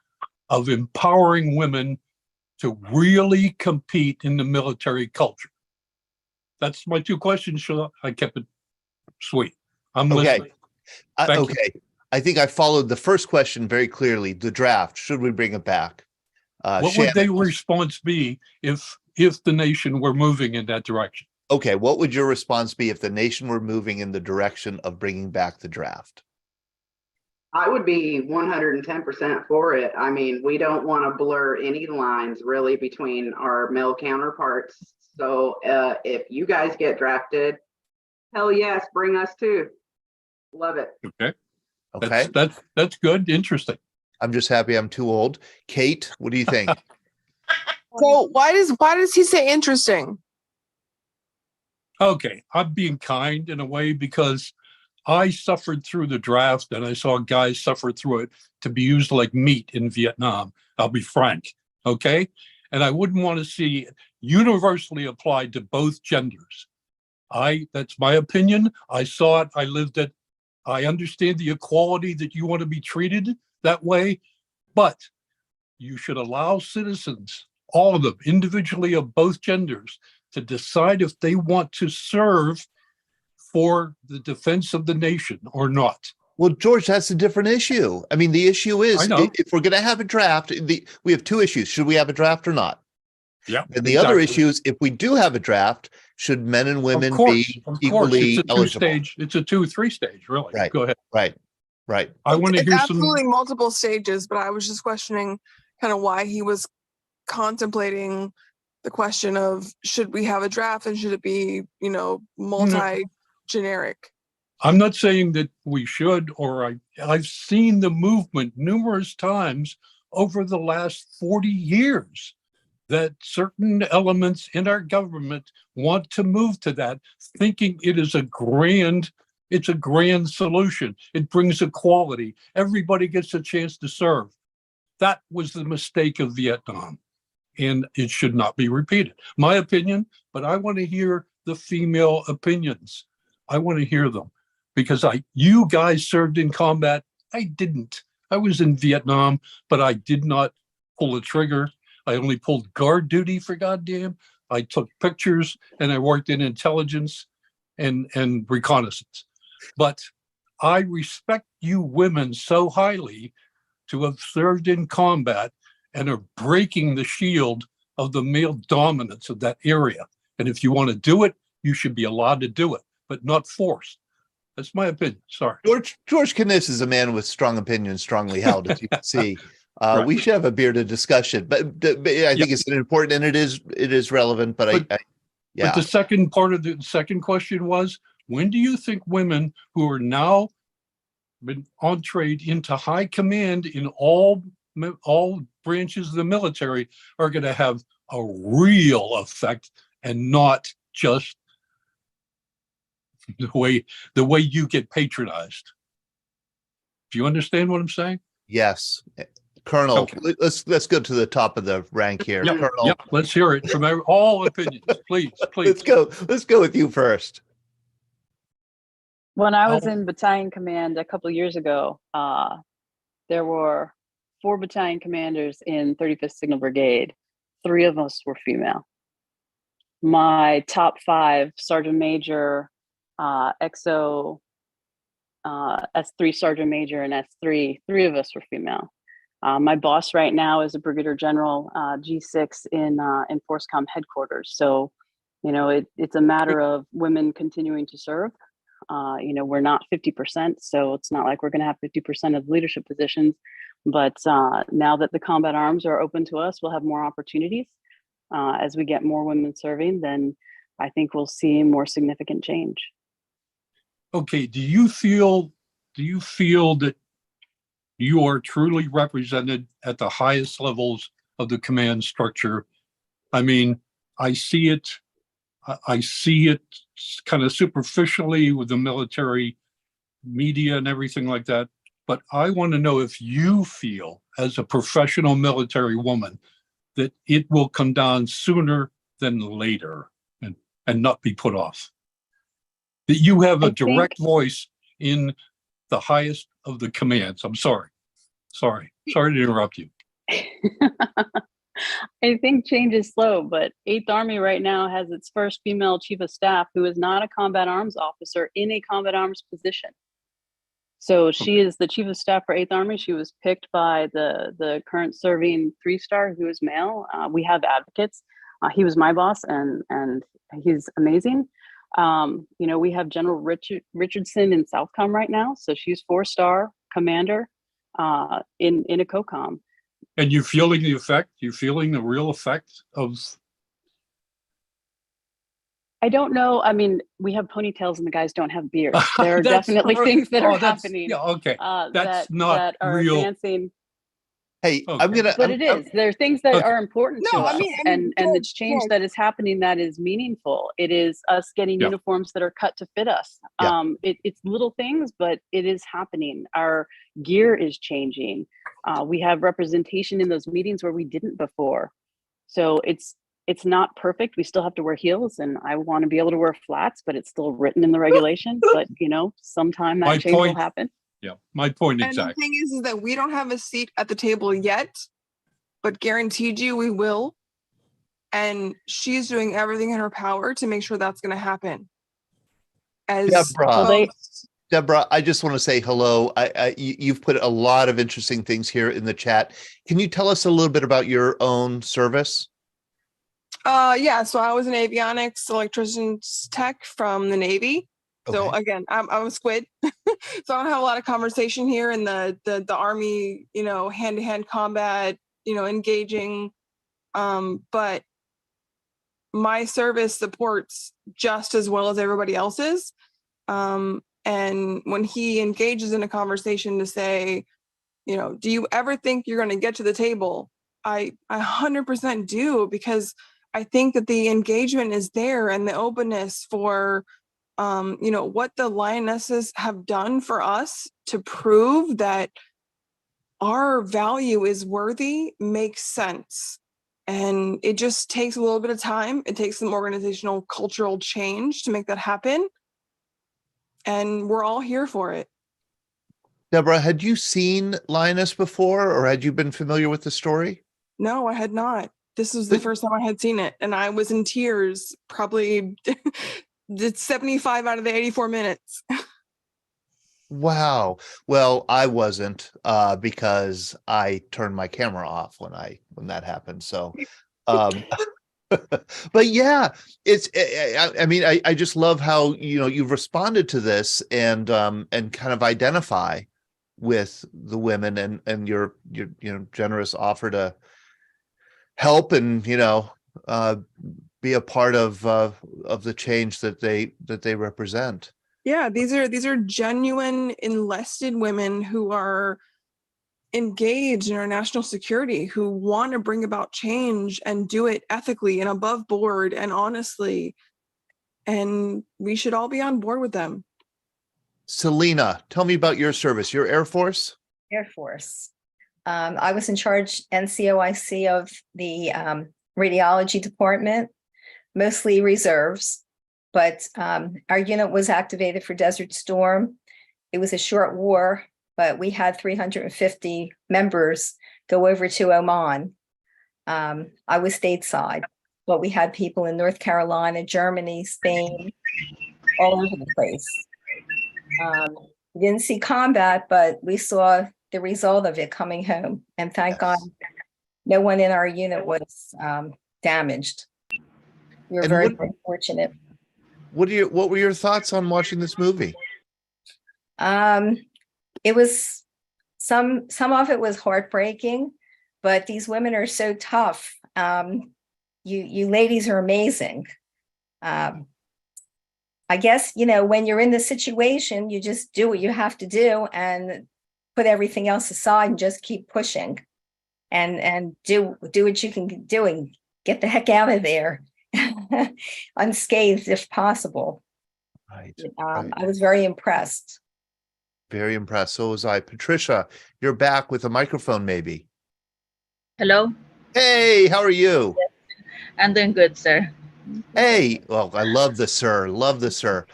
of empowering women to really compete in the military culture? That's my two questions, Sheila. I kept it sweet. I'm listening. Thank you. Okay. I think I followed the first question very clearly. The draft, should we bring it back? What would their response be if the nation were moving in that direction? Okay, what would your response be if the nation were moving in the direction of bringing back the draft? I would be 110% for it. I mean, we don't want to blur any lines really between our male counterparts. So if you guys get drafted, hell yes, bring us too. Love it. Okay. That's good. Interesting. I'm just happy I'm too old. Kate, what do you think? So why does he say interesting? Okay, I'm being kind in a way because I suffered through the draft and I saw guys suffer through it to be used like meat in Vietnam. I'll be frank, okay? And I wouldn't want to see it universally applied to both genders. That's my opinion. I saw it, I lived it. I understand the equality that you want to be treated that way, but you should allow citizens, all of them, individually of both genders, to decide if they want to serve for the defense of the nation or not. Well, George, that's a different issue. I mean, the issue is if we're going to have a draft, we have two issues. Should we have a draft or not? Yeah. And the other issue is, if we do have a draft, should men and women be equally eligible? It's a 2-3 stage, really. Right. Go ahead. Right. I want to hear absolutely multiple stages, but I was just questioning kind of why he was contemplating the question of should we have a draft and should it be, multi-generic? I'm not saying that we should, or I've seen the movement numerous times over the last 40 years that certain elements in our government want to move to that, thinking it is a grand solution. It brings equality. Everybody gets a chance to serve. That was the mistake of Vietnam, and it should not be repeated. My opinion, but I want to hear the female opinions. I want to hear them because you guys served in combat. I didn't. I was in Vietnam, but I did not pull a trigger. I only pulled guard duty, for goddamn. I took pictures and I worked in intelligence and reconnaissance. But I respect you women so highly to have served in combat and are breaking the shield of the male dominance of that area. And if you want to do it, you should be allowed to do it, but not forced. That's my opinion. Sorry. George Kniss is a man with strong opinions, strongly held, as you can see. Right. We should have a bearded discussion, but I think it's an important, and it is relevant. But the second part of the second question was, when do you think women who are now been entreed into high command in all branches of the military are going to have a real effect and not just the way you get patronized? Do you understand what I'm saying? Yes. Colonel, Okay. let's go to the top of the rank here. Yep, Colonel, yep. Let's hear it from all opinions, please. let's go with you first. When I was in battalion command a couple of years ago, there were 4 battalion commanders in 35th Signal Brigade. 3 of us were female. My top 5, Sergeant Major, XO, S3 Sergeant Major, and S3, 3 of us were female. My boss right now is a Brigadier General, G6 in FORCECOM headquarters. So, it's a matter of women continuing to serve. We're not 50%, so it's not like we're going to have 50% of leadership positions. But now that the combat arms are open to us, we'll have more opportunities. As we get more women serving, then I think we'll see more significant change. Okay, do you feel that you are truly represented at the highest levels of the command structure? I mean, I see it kind of superficially with the military media and everything like that. But I want to know if you feel, as a professional military woman, that it will come down sooner than later and not be put off. That you have a direct voice in the highest of the commands. I'm sorry to interrupt you. I think change is slow, but 8th Army right now has its first female chief of staff who is not a combat arms officer in a combat arms position. So she is the chief of staff for 8th Army. She was picked by the current serving 3-star who is male. We have advocates. He was my boss, and he's amazing. We have General Richardson in Southcom right now. So she's 4-star commander in a COCOM. And you're feeling the effect? You're feeling the real effect of... I don't know. I mean, we have ponytails and the guys don't have beards. There are definitely things that are happening. Yeah, okay. That's that are real. Advancing. Hey, Okay. But it is. There are things that are important to us, and the George, change that is happening that is meaningful. It is us getting uniforms that are cut to fit us. Yeah. It's little things, but it is happening. Our gear is changing. We have representation in those meetings where we didn't before. So it's not perfect. We still have to wear heels, and I want to be able to wear flats, but it's still written in the regulations. But sometime that change will happen. Yeah, my point And exactly. the thing is that we don't have a seat at the table yet, but guaranteed you we will. And she's doing everything in her power to make sure that's going to happen. Deborah, I just want to say hello. You've put a lot of interesting things here in the chat. Can you tell us a little bit about your own service? Yeah, so I was an avionics electrician's tech from the Navy. So again, I'm a squid, so I don't have a lot of conversation here in the Army, hand-to-hand combat, engaging. But my service supports just as well as everybody else's. And when he engages in a conversation to say, do you ever think you're going to get to the table? I 100% do, because I think that the engagement is there and the openness for what the Lionesses have done for us to prove that our value is worthy makes sense. And it just takes a little bit of time. It takes some organizational cultural change to make that happen. And we're all here for it. Deborah, had you seen Lioness before, or had you been familiar with the story? No, I had not. This was the first time I had seen it, and I was in tears probably 75 out of the 84 minutes. Wow. Well, I wasn't because I turned my camera off when that happened. So, but yeah, I just love how, you've responded to this and kind of identify with the women and your generous offer to help and, be a part of the change that they represent. Yeah, these are genuine enlisted women who are engaged in our national security, who want to bring about change and do it ethically and above board and honestly. And we should all be on board with them. Selena, tell me about your service. Your Air Force? Air Force. I was in charge NCOIC of the radiology department, mostly reserves, but our unit was activated for Desert Storm. It was a short war, but we had 350 members go over to Oman. I was stateside, but we had people in North Carolina, Germany, Spain, all over the place. We didn't see combat, but we saw the result of it coming home. And thank God, no one in our unit was damaged. We were very fortunate. What were your thoughts on watching this movie? It was some of it was heartbreaking, but these women are so tough. You ladies are amazing. I guess, you know, when you're in the situation, you just do what you have to do and put everything else aside and just keep pushing and do what you can do and get the heck out of there unscathed if possible. Right. I was very impressed. Very impressed. So was I. Patricia, you're back with a microphone, maybe. Hello, Hey, how are you? I'm doing good, sir. Hey, well, I love the sir. Love the sir.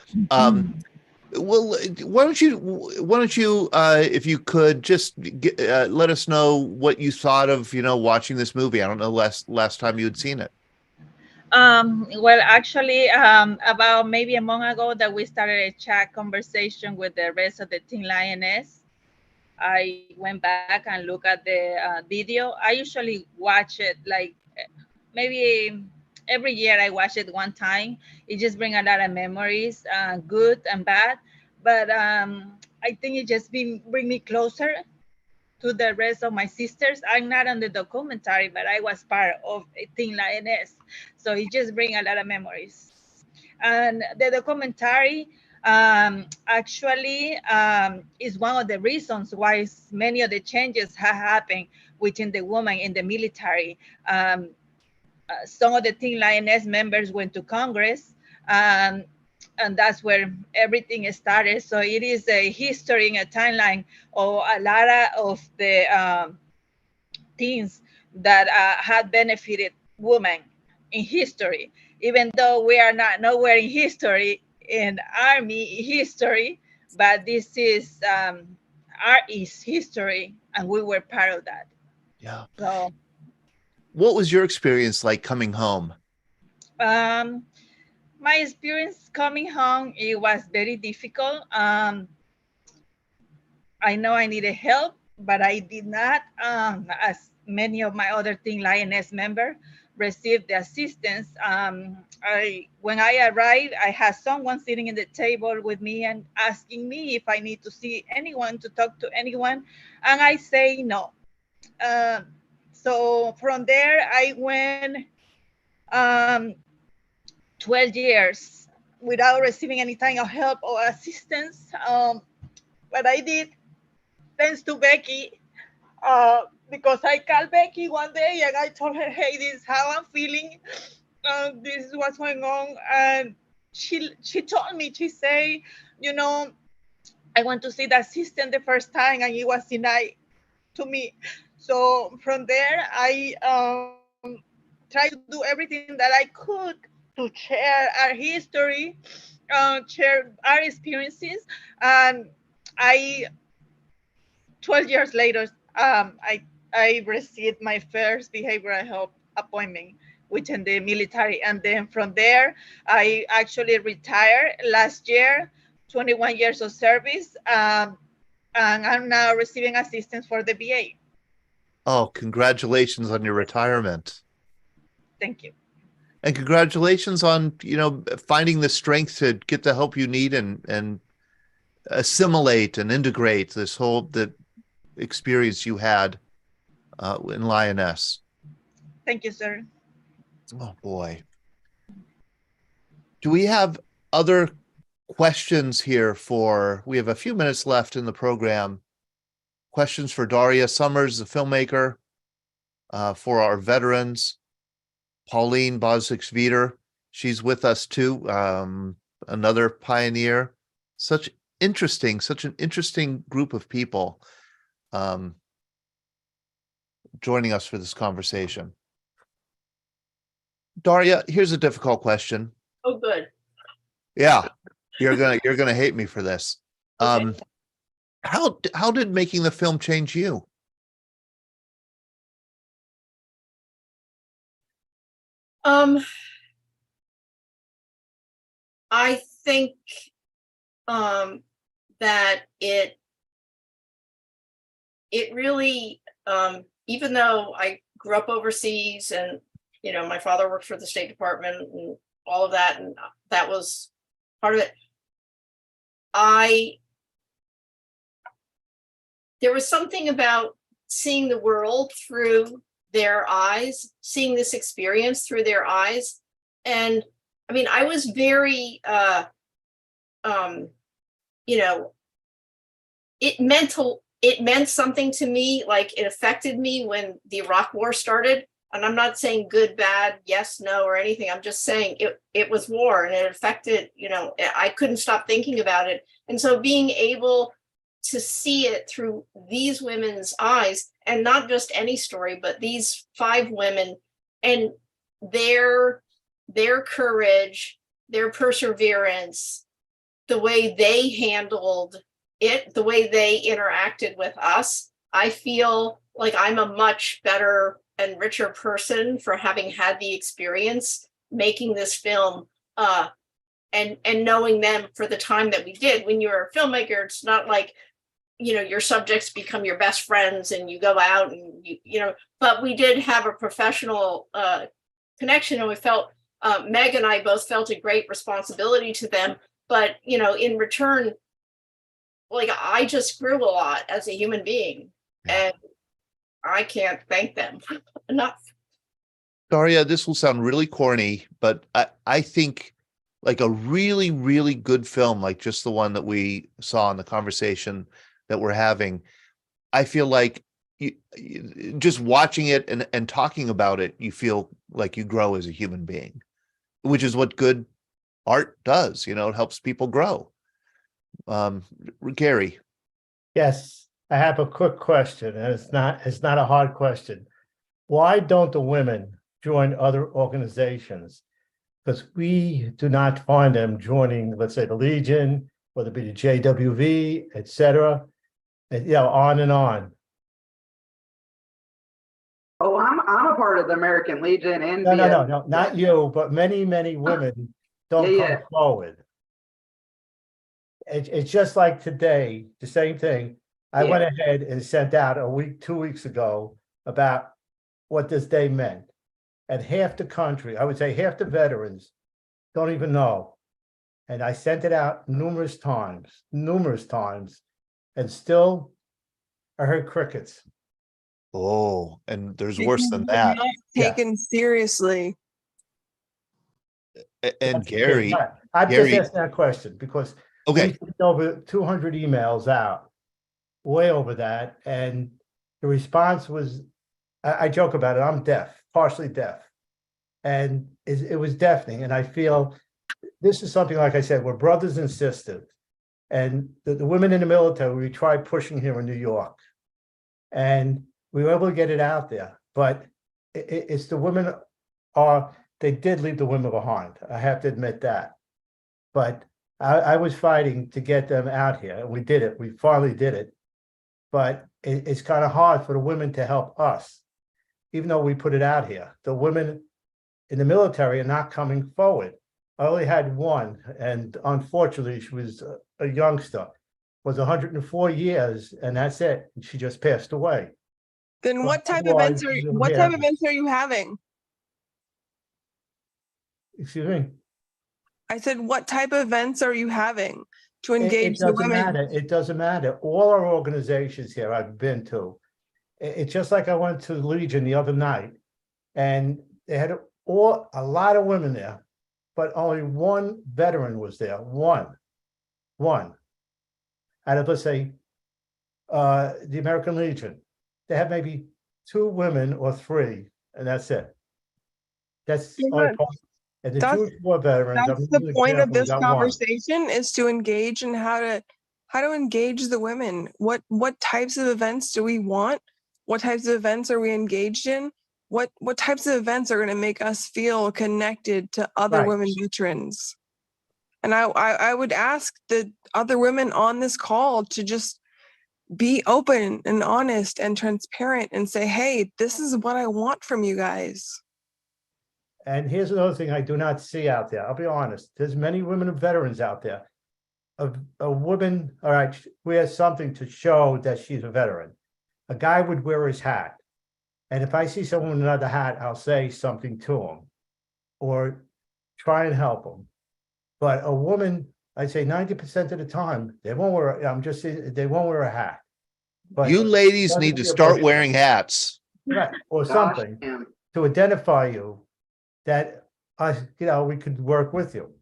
Well, why don't you, if you could just let us know what you thought of, watching this movie. I don't know last time you had seen it. Well, actually, about maybe a month ago that we started a chat conversation with the rest of the Team Lioness. I went back and looked at the video. I usually watch it like maybe every year. I watch it one time. It just brings a lot of memories, good and bad. But I think it just bring me closer to the rest of my sisters. I'm not on the documentary, but I was part of a Team Lioness. So it just brings a lot of memories. And the documentary actually is one of the reasons why many of the changes have happened within the women in the military. Some of the Team Lioness members went to Congress, and that's where everything started. So it is a history and a timeline of a lot of the things that have benefited women in history, even though we are not nowhere in history, in Army history, but this is our East history, and we were part of that. Yeah. So, what was your experience like coming home? My experience coming home, it was very difficult. I know I needed help, but I did not, as many of my other Team Lioness members, received the assistance. When I arrived, I had someone sitting at the table with me and asking me if I need to see anyone, to talk to anyone, and I say no. So from there, I went 12 years without receiving any kind of help or assistance. But I did, thanks to Becky, because I called Becky one day and I told her, hey, this is how I'm feeling. This is what's going on. And she told me, she said, I went to see the assistant the first time and it was denied to me. So from there, I tried to do everything that I could to share our history, share our experiences. And 12 years later, I received my first behavioral health appointment within the military. And then from there, I actually retired last year, 21 years of service. And I'm now receiving assistance for the VA. Oh, congratulations on your retirement. Thank you. And congratulations on, finding the strength to get the help you need and assimilate and integrate the experience you had in Lioness. Thank you, sir. Oh boy. Do we have other questions here we have a few minutes left in the program. Questions for Daria Sommers, the filmmaker, for our veterans. Pauline Bozic-Veeder, she's with us too. Another pioneer. Such an interesting group of people joining us for this conversation. Daria, here's a difficult question. Oh, good. Yeah, you're gonna hate me for this. Okay. How did making the film change you? I think that it really, even though I grew up overseas and my father worked for the State Department and all of that, and that was part of it. There was something about seeing the world through their eyes, seeing this experience through their eyes. And I mean, I was very, you know, it meant something to me, like it affected me when the Iraq War started. And I'm not saying good, bad, yes, no, or anything. I'm just saying it was war and it affected, you know, I couldn't stop thinking about it. And so being able to see it through these women's eyes, and not just any story, but these 5 women and their courage, their perseverance, the way they handled it, the way they interacted with us, I feel like I'm a much better and richer person for having had the experience making this film, and knowing them for the time that we did. When you're a filmmaker, it's not like, you know, your subjects become your best friends and you go out and you know, but we did have a professional connection, and we felt, Meg and I both felt a great responsibility to them. But, you know, in return, like I just grew a lot as a human being, and I can't thank them enough. Daria, this will sound really corny, but I think like a really, really good film, like just the one that we saw in the conversation that we're having, I feel like just watching it and talking about it, you feel like you grow as a human being, which is what good art does. You know, it helps people grow. Gary. Yes, I have a quick question, and it's not a hard question. Why don't the women join other organizations? Because we do not find them joining, let's say, the Legion, whether it be the JWV, etc., and, you know, on and on. Oh, I'm a part of the American Legion and No, not you, but many women don't come forward. It's just like today, the same thing. I went ahead and sent out 2 weeks ago about what this day meant. And half the country, I would say half the veterans, don't even know. And I sent it out numerous times, and still I heard crickets. Oh, and there's worse than that. Not taken seriously. And Gary, I'm just asking that question because okay, we sent over 200 emails out, way over that, and the response was, I joke about it, I'm deaf, partially deaf, and it was deafening. And I feel this is something, like I said, we're brothers and sisters, and the women in the military, we tried pushing here in New York, and we were able to get it out there, but it's the women they did leave the women behind. I have to admit that, but I was fighting to get them out here, and we did it. We finally did it, but it's kind of hard for the women to help us, even though we put it out here. The women in the military are not coming forward. I only had one, and unfortunately, she was a youngster, was 104 years, and that's it. She just passed away. Then what type of events are you having? Excuse me? I said, what type of events are you having to engage the women? It doesn't matter. All our organizations here I've been to, it's just like I went to the Legion the other night, and they had a lot of women there, but only one veteran was there. One. Out of, let's say, the American Legion, they have maybe 2 women or 3, and that's it. That's only part. And the Jewish war veterans. That's the point of this conversation, is to engage in how to engage the women. What types of events do we want? What types of events are we engaged in? What types of events are going to make us feel connected to other women veterans? And I would ask the other women on this call to just be open and honest and transparent and say, hey, this is what I want from you guys. And here's another thing I do not see out there. I'll be honest. There's many women veterans out there. A woman, all right, wears something to show that she's a veteran. A guy would wear his hat. And if I see someone with another hat, I'll say something to him or try and help them. But a woman, I'd say 90% of the time, they won't wear, I'm just saying, they won't wear a hat. But You ladies doesn't need to be a start bush wearing hats. right, or Gosh, something damn. to identify you that we could work with you.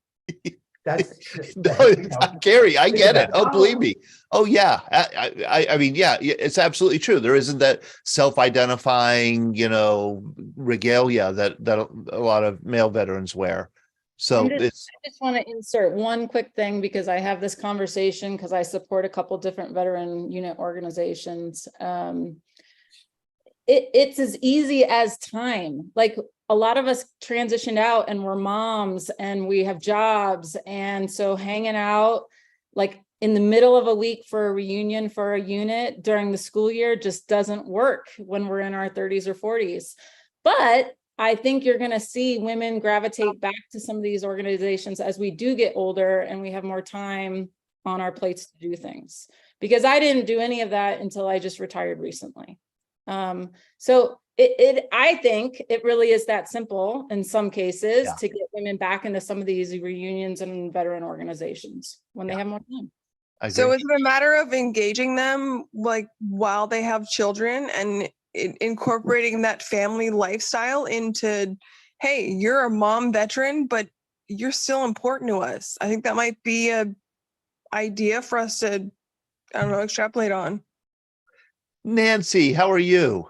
That's No, Gary, I get it. Oh, believe Oh. me. Oh, yeah. I mean, yeah, it's absolutely true. There isn't that self-identifying, regalia that a lot of male veterans wear. So I it's just want to insert one quick thing because I have this conversation because I support a couple different veteran unit organizations. It's as easy as time. Like a lot of us transitioned out and we're moms and we have jobs. And so hanging out like in the middle of a week for a reunion for a unit during the school year just doesn't work when we're in our 30s or 40s. But I think you're going to see women gravitate back to some of these organizations as we do get older and we have more time on our plates to do things. Because I didn't do any of that until I just retired recently. So I think it really is that simple in some cases to get women back into some of these reunions and veteran organizations when they have more time. So is it a matter of engaging them like while they have children and incorporating that family lifestyle into, hey, you're a mom veteran, but you're still important to us. I think that might be a idea for us to, I don't know, extrapolate on. Nancy, how are you?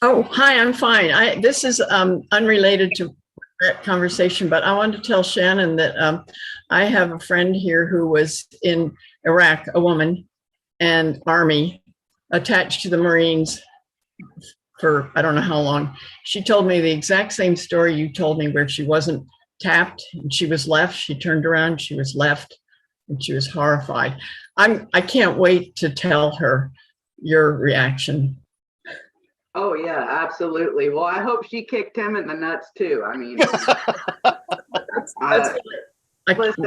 Oh, hi, I'm fine. This is unrelated to that conversation, but I wanted to tell Shannon that I have a friend here who was in Iraq, a woman, and Army, attached to the Marines for I don't know how long. She told me the exact same story you told me, where she wasn't tapped and she was left. She turned around, she was left, and she was horrified. I can't wait to tell her your reaction. Oh yeah, absolutely. Well, I hope she kicked him in the nuts too. I mean, listen,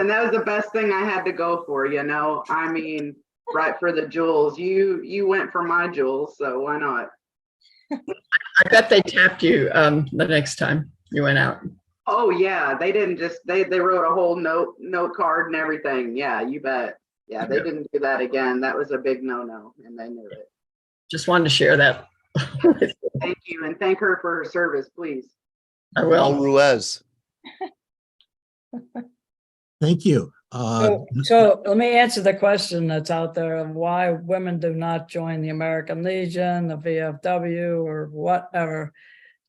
that was the best thing I had to go for, I mean, right for the jewels. You went for my jewels, so why not? I bet they tapped you the next time you went out. Oh yeah, they didn't just they wrote a whole note card and everything. Yeah, you bet. Yeah, they didn't do that again. That was a big no-no, and they knew it. Just wanted to share that. Thank you, and thank her for her service, please. I will. Ruiz. Thank you. So let me answer the question that's out there of why women do not join the American Legion, the VFW, or whatever.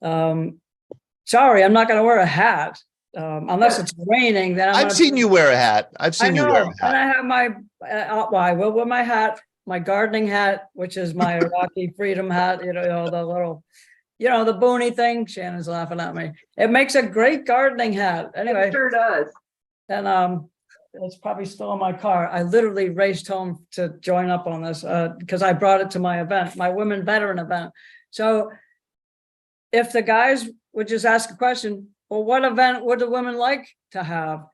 Sorry, I'm not going to wear a hat unless it's raining. Then I've seen you wear a hat. I've seen you wear a hat. And I have my, I will wear my hat, my gardening hat, which is my Iraqi freedom hat. The little, the boonie thing. Shannon's laughing at me. It makes a great gardening hat. Anyway, it sure does. And it's probably still in my car. I literally raced home to join up on this because I brought it to my event, my women veteran event. So if the guys would just ask a question, well, what event would the women like to have?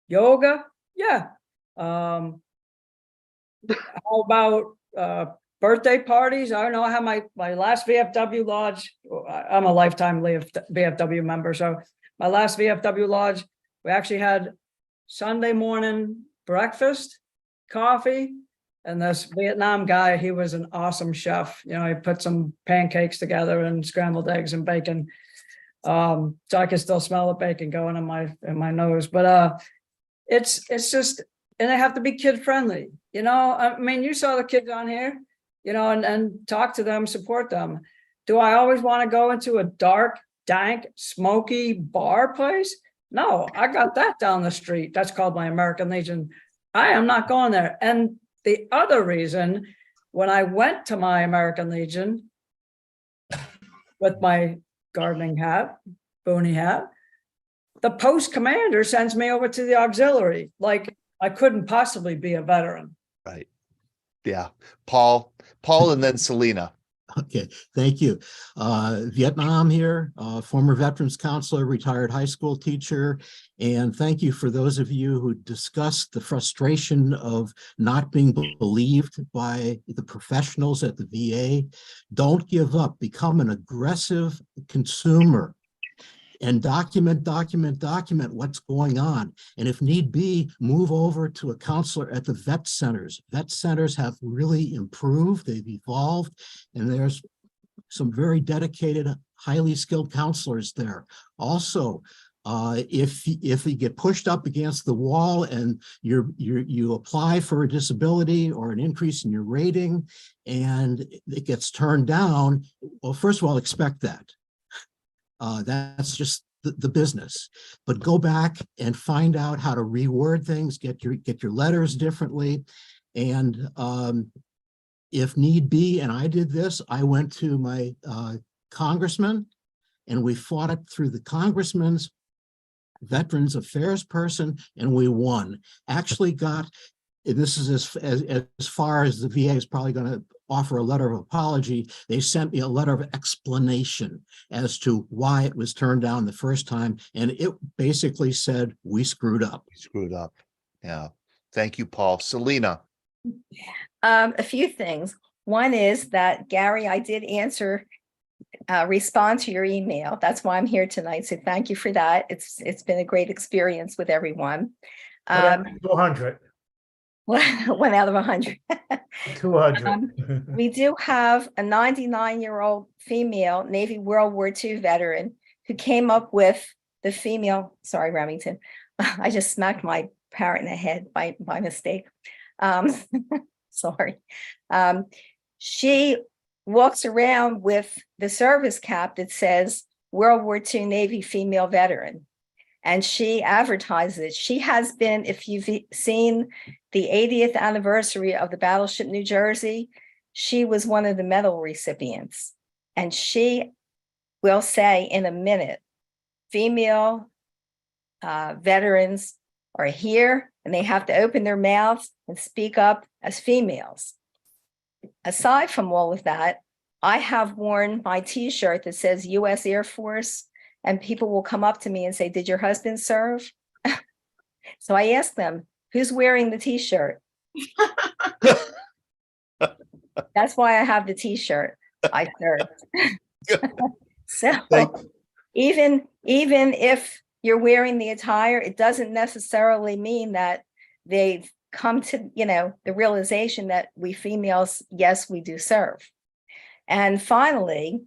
Yoga? Yeah. How about birthday parties? I don't know. I have my last VFW lodge. I'm a lifetime VFW member. So my last VFW lodge, we actually had Sunday morning breakfast, coffee, and this Vietnam guy, he was an awesome chef. He put some pancakes together and scrambled eggs and bacon. So I can still smell the bacon going in my nose. But it's just, and they have to be kid friendly. I mean, you saw the kids on here, and talk to them, support them. Do I always want to go into a dark, dank, smoky bar place? No, I got that down the street. That's called my American Legion. I am not going there. And the other reason, when I went to my American Legion with my gardening hat, boonie hat, the post commander sends me over to the auxiliary. Like I couldn't possibly be a veteran. Right. Yeah. Paul, and then Selena. Okay, thank you. Vietnam here, former veterans counselor, retired high school teacher, and thank you for those of you who discussed the frustration of not being believed by the professionals at the VA. Don't give up. Become an aggressive consumer. and document what's going on. And if need be, move over to a counselor at the vet centers. Vet centers have really improved, they've evolved, and there's some very dedicated, highly skilled counselors there. Also, if you get pushed up against the wall and you apply for a disability or an increase in your rating and it gets turned down, well, first of all, expect that. That's just the business. But go back and find out how to reword things, get your letters differently, and if need be, and I did this, I went to my congressman and we fought it through the congressman's Veterans Affairs person, and we won. Actually got, and this is as far as the VA is probably going to offer a letter of apology, they sent me a letter of explanation as to why it was turned down the first time, and it basically said, we screwed up. We screwed up. Yeah. Thank you, Paul. Selena. A few things. One is that, Gary, I did respond to your email. That's why I'm here tonight. So thank you for that. It's been a great experience with everyone. 200. 1 out of 100. 200. We do have a 99-year-old female Navy World War II veteran who came up with the female, sorry, Remington, I just smacked my parrot in the head by mistake. Sorry. She walks around with the service cap that says World War II Navy female veteran. And she advertises it. She has been, if you've seen the 80th anniversary of the Battleship New Jersey, she was one of the medal recipients. And she will say in a minute, female veterans are here and they have to open their mouths and speak up as females. Aside from all of that, I have worn my t-shirt that says U.S. Air Force, and people will come up to me and say, did your husband serve? So I ask them, who's wearing the t-shirt? That's why I have the t-shirt. I served. So even if you're wearing the attire, it doesn't necessarily mean that they've come to, the realization that we females, yes, we do serve. And finally,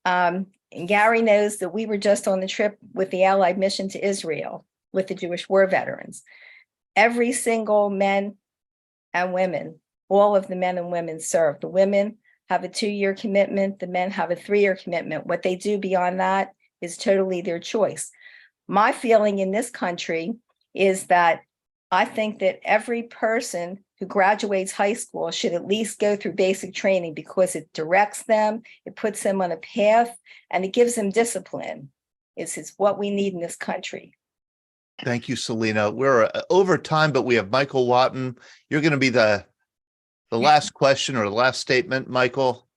Gary knows that we were just on the trip with the Allied mission to Israel with the Jewish war veterans. Every single men and women, all of the men and women serve. The women have a 2-year commitment. The men have a 3-year commitment. What they do beyond that is totally their choice. My feeling in this country is that I think that every person who graduates high school should at least go through basic training because it directs them, it puts them on a path, and it gives them discipline. It's what we need in this country. Thank you, Selena. We're over time, but we have Michael Watton. You're going to be the last question or the last statement, Michael.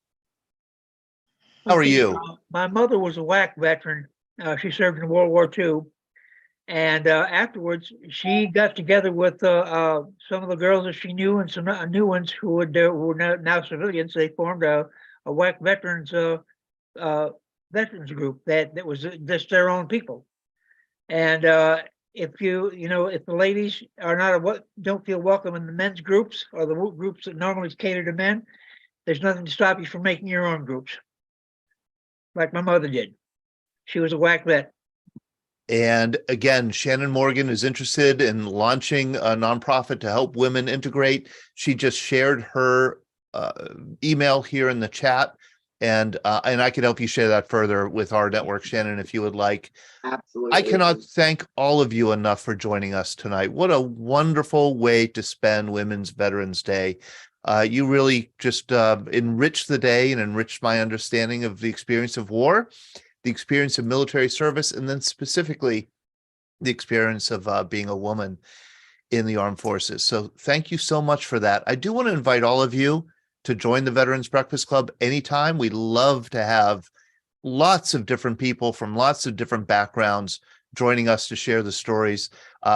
How are you? My mother was a WAC veteran. She served in World War II. And afterwards, she got together with some of the girls that she knew and some new ones who were now civilians. They formed a WAC veterans group that was just their own people. And if the ladies are don't feel welcome in the men's groups or the groups that normally cater to men, there's nothing to stop you from making your own groups, like my mother did. She was a WAC vet. And again, Shannon Morgan is interested in launching a nonprofit to help women integrate. She just shared her email here in the chat, and I can help you share that further with our network, Shannon, if you would like. Absolutely. I cannot thank all of you enough for joining us tonight. What a wonderful way to spend Women's Veterans Day. You really just enriched the day and enriched my understanding of the experience of war, the experience of military service, and then specifically the experience of being a woman in the armed forces. So thank you so much for that. I do want to invite all of you to join the Veterans Breakfast Club anytime. We love to have lots of different people from lots of different backgrounds joining us to share the stories.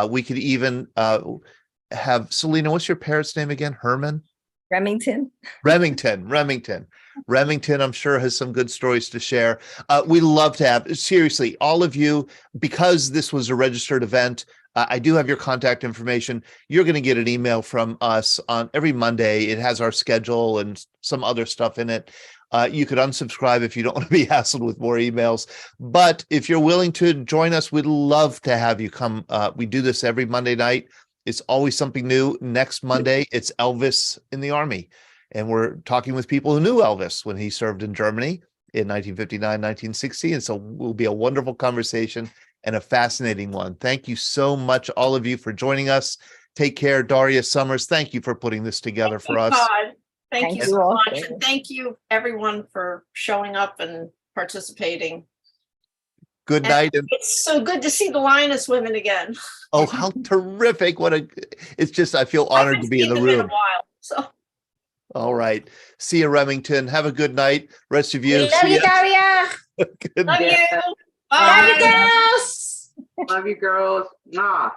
We could even have, Selena, what's your parrot's name again? Herman? Remington. Remington, I'm sure, has some good stories to share. We love to have, seriously, all of you, because this was a registered event. I do have your contact information. You're going to get an email from us on every Monday. It has our schedule and some other stuff in it. You could unsubscribe if you don't want to be hassled with more emails. But if you're willing to join us, we'd love to have you come. We do this every Monday night. It's always something new. Next Monday, it's Elvis in the Army. And we're talking with people who knew Elvis when he served in Germany in 1959, 1960. And so it will be a wonderful conversation and a fascinating one. Thank you so much, all of you, for joining us. Take care. Daria, Sommers, thank you for putting this together for us. God. Thank you so all. much. And thank you, everyone, for showing up and participating. Good night. And it's so good to see the Lioness women again. oh, how terrific. It's just, I feel honored to be in the room. In a while, so. All right. See you, Remington. Have a good night. Rest of you. We love you, Daria. Good Love night. you. Love you, girls. Love you, girls. Nah.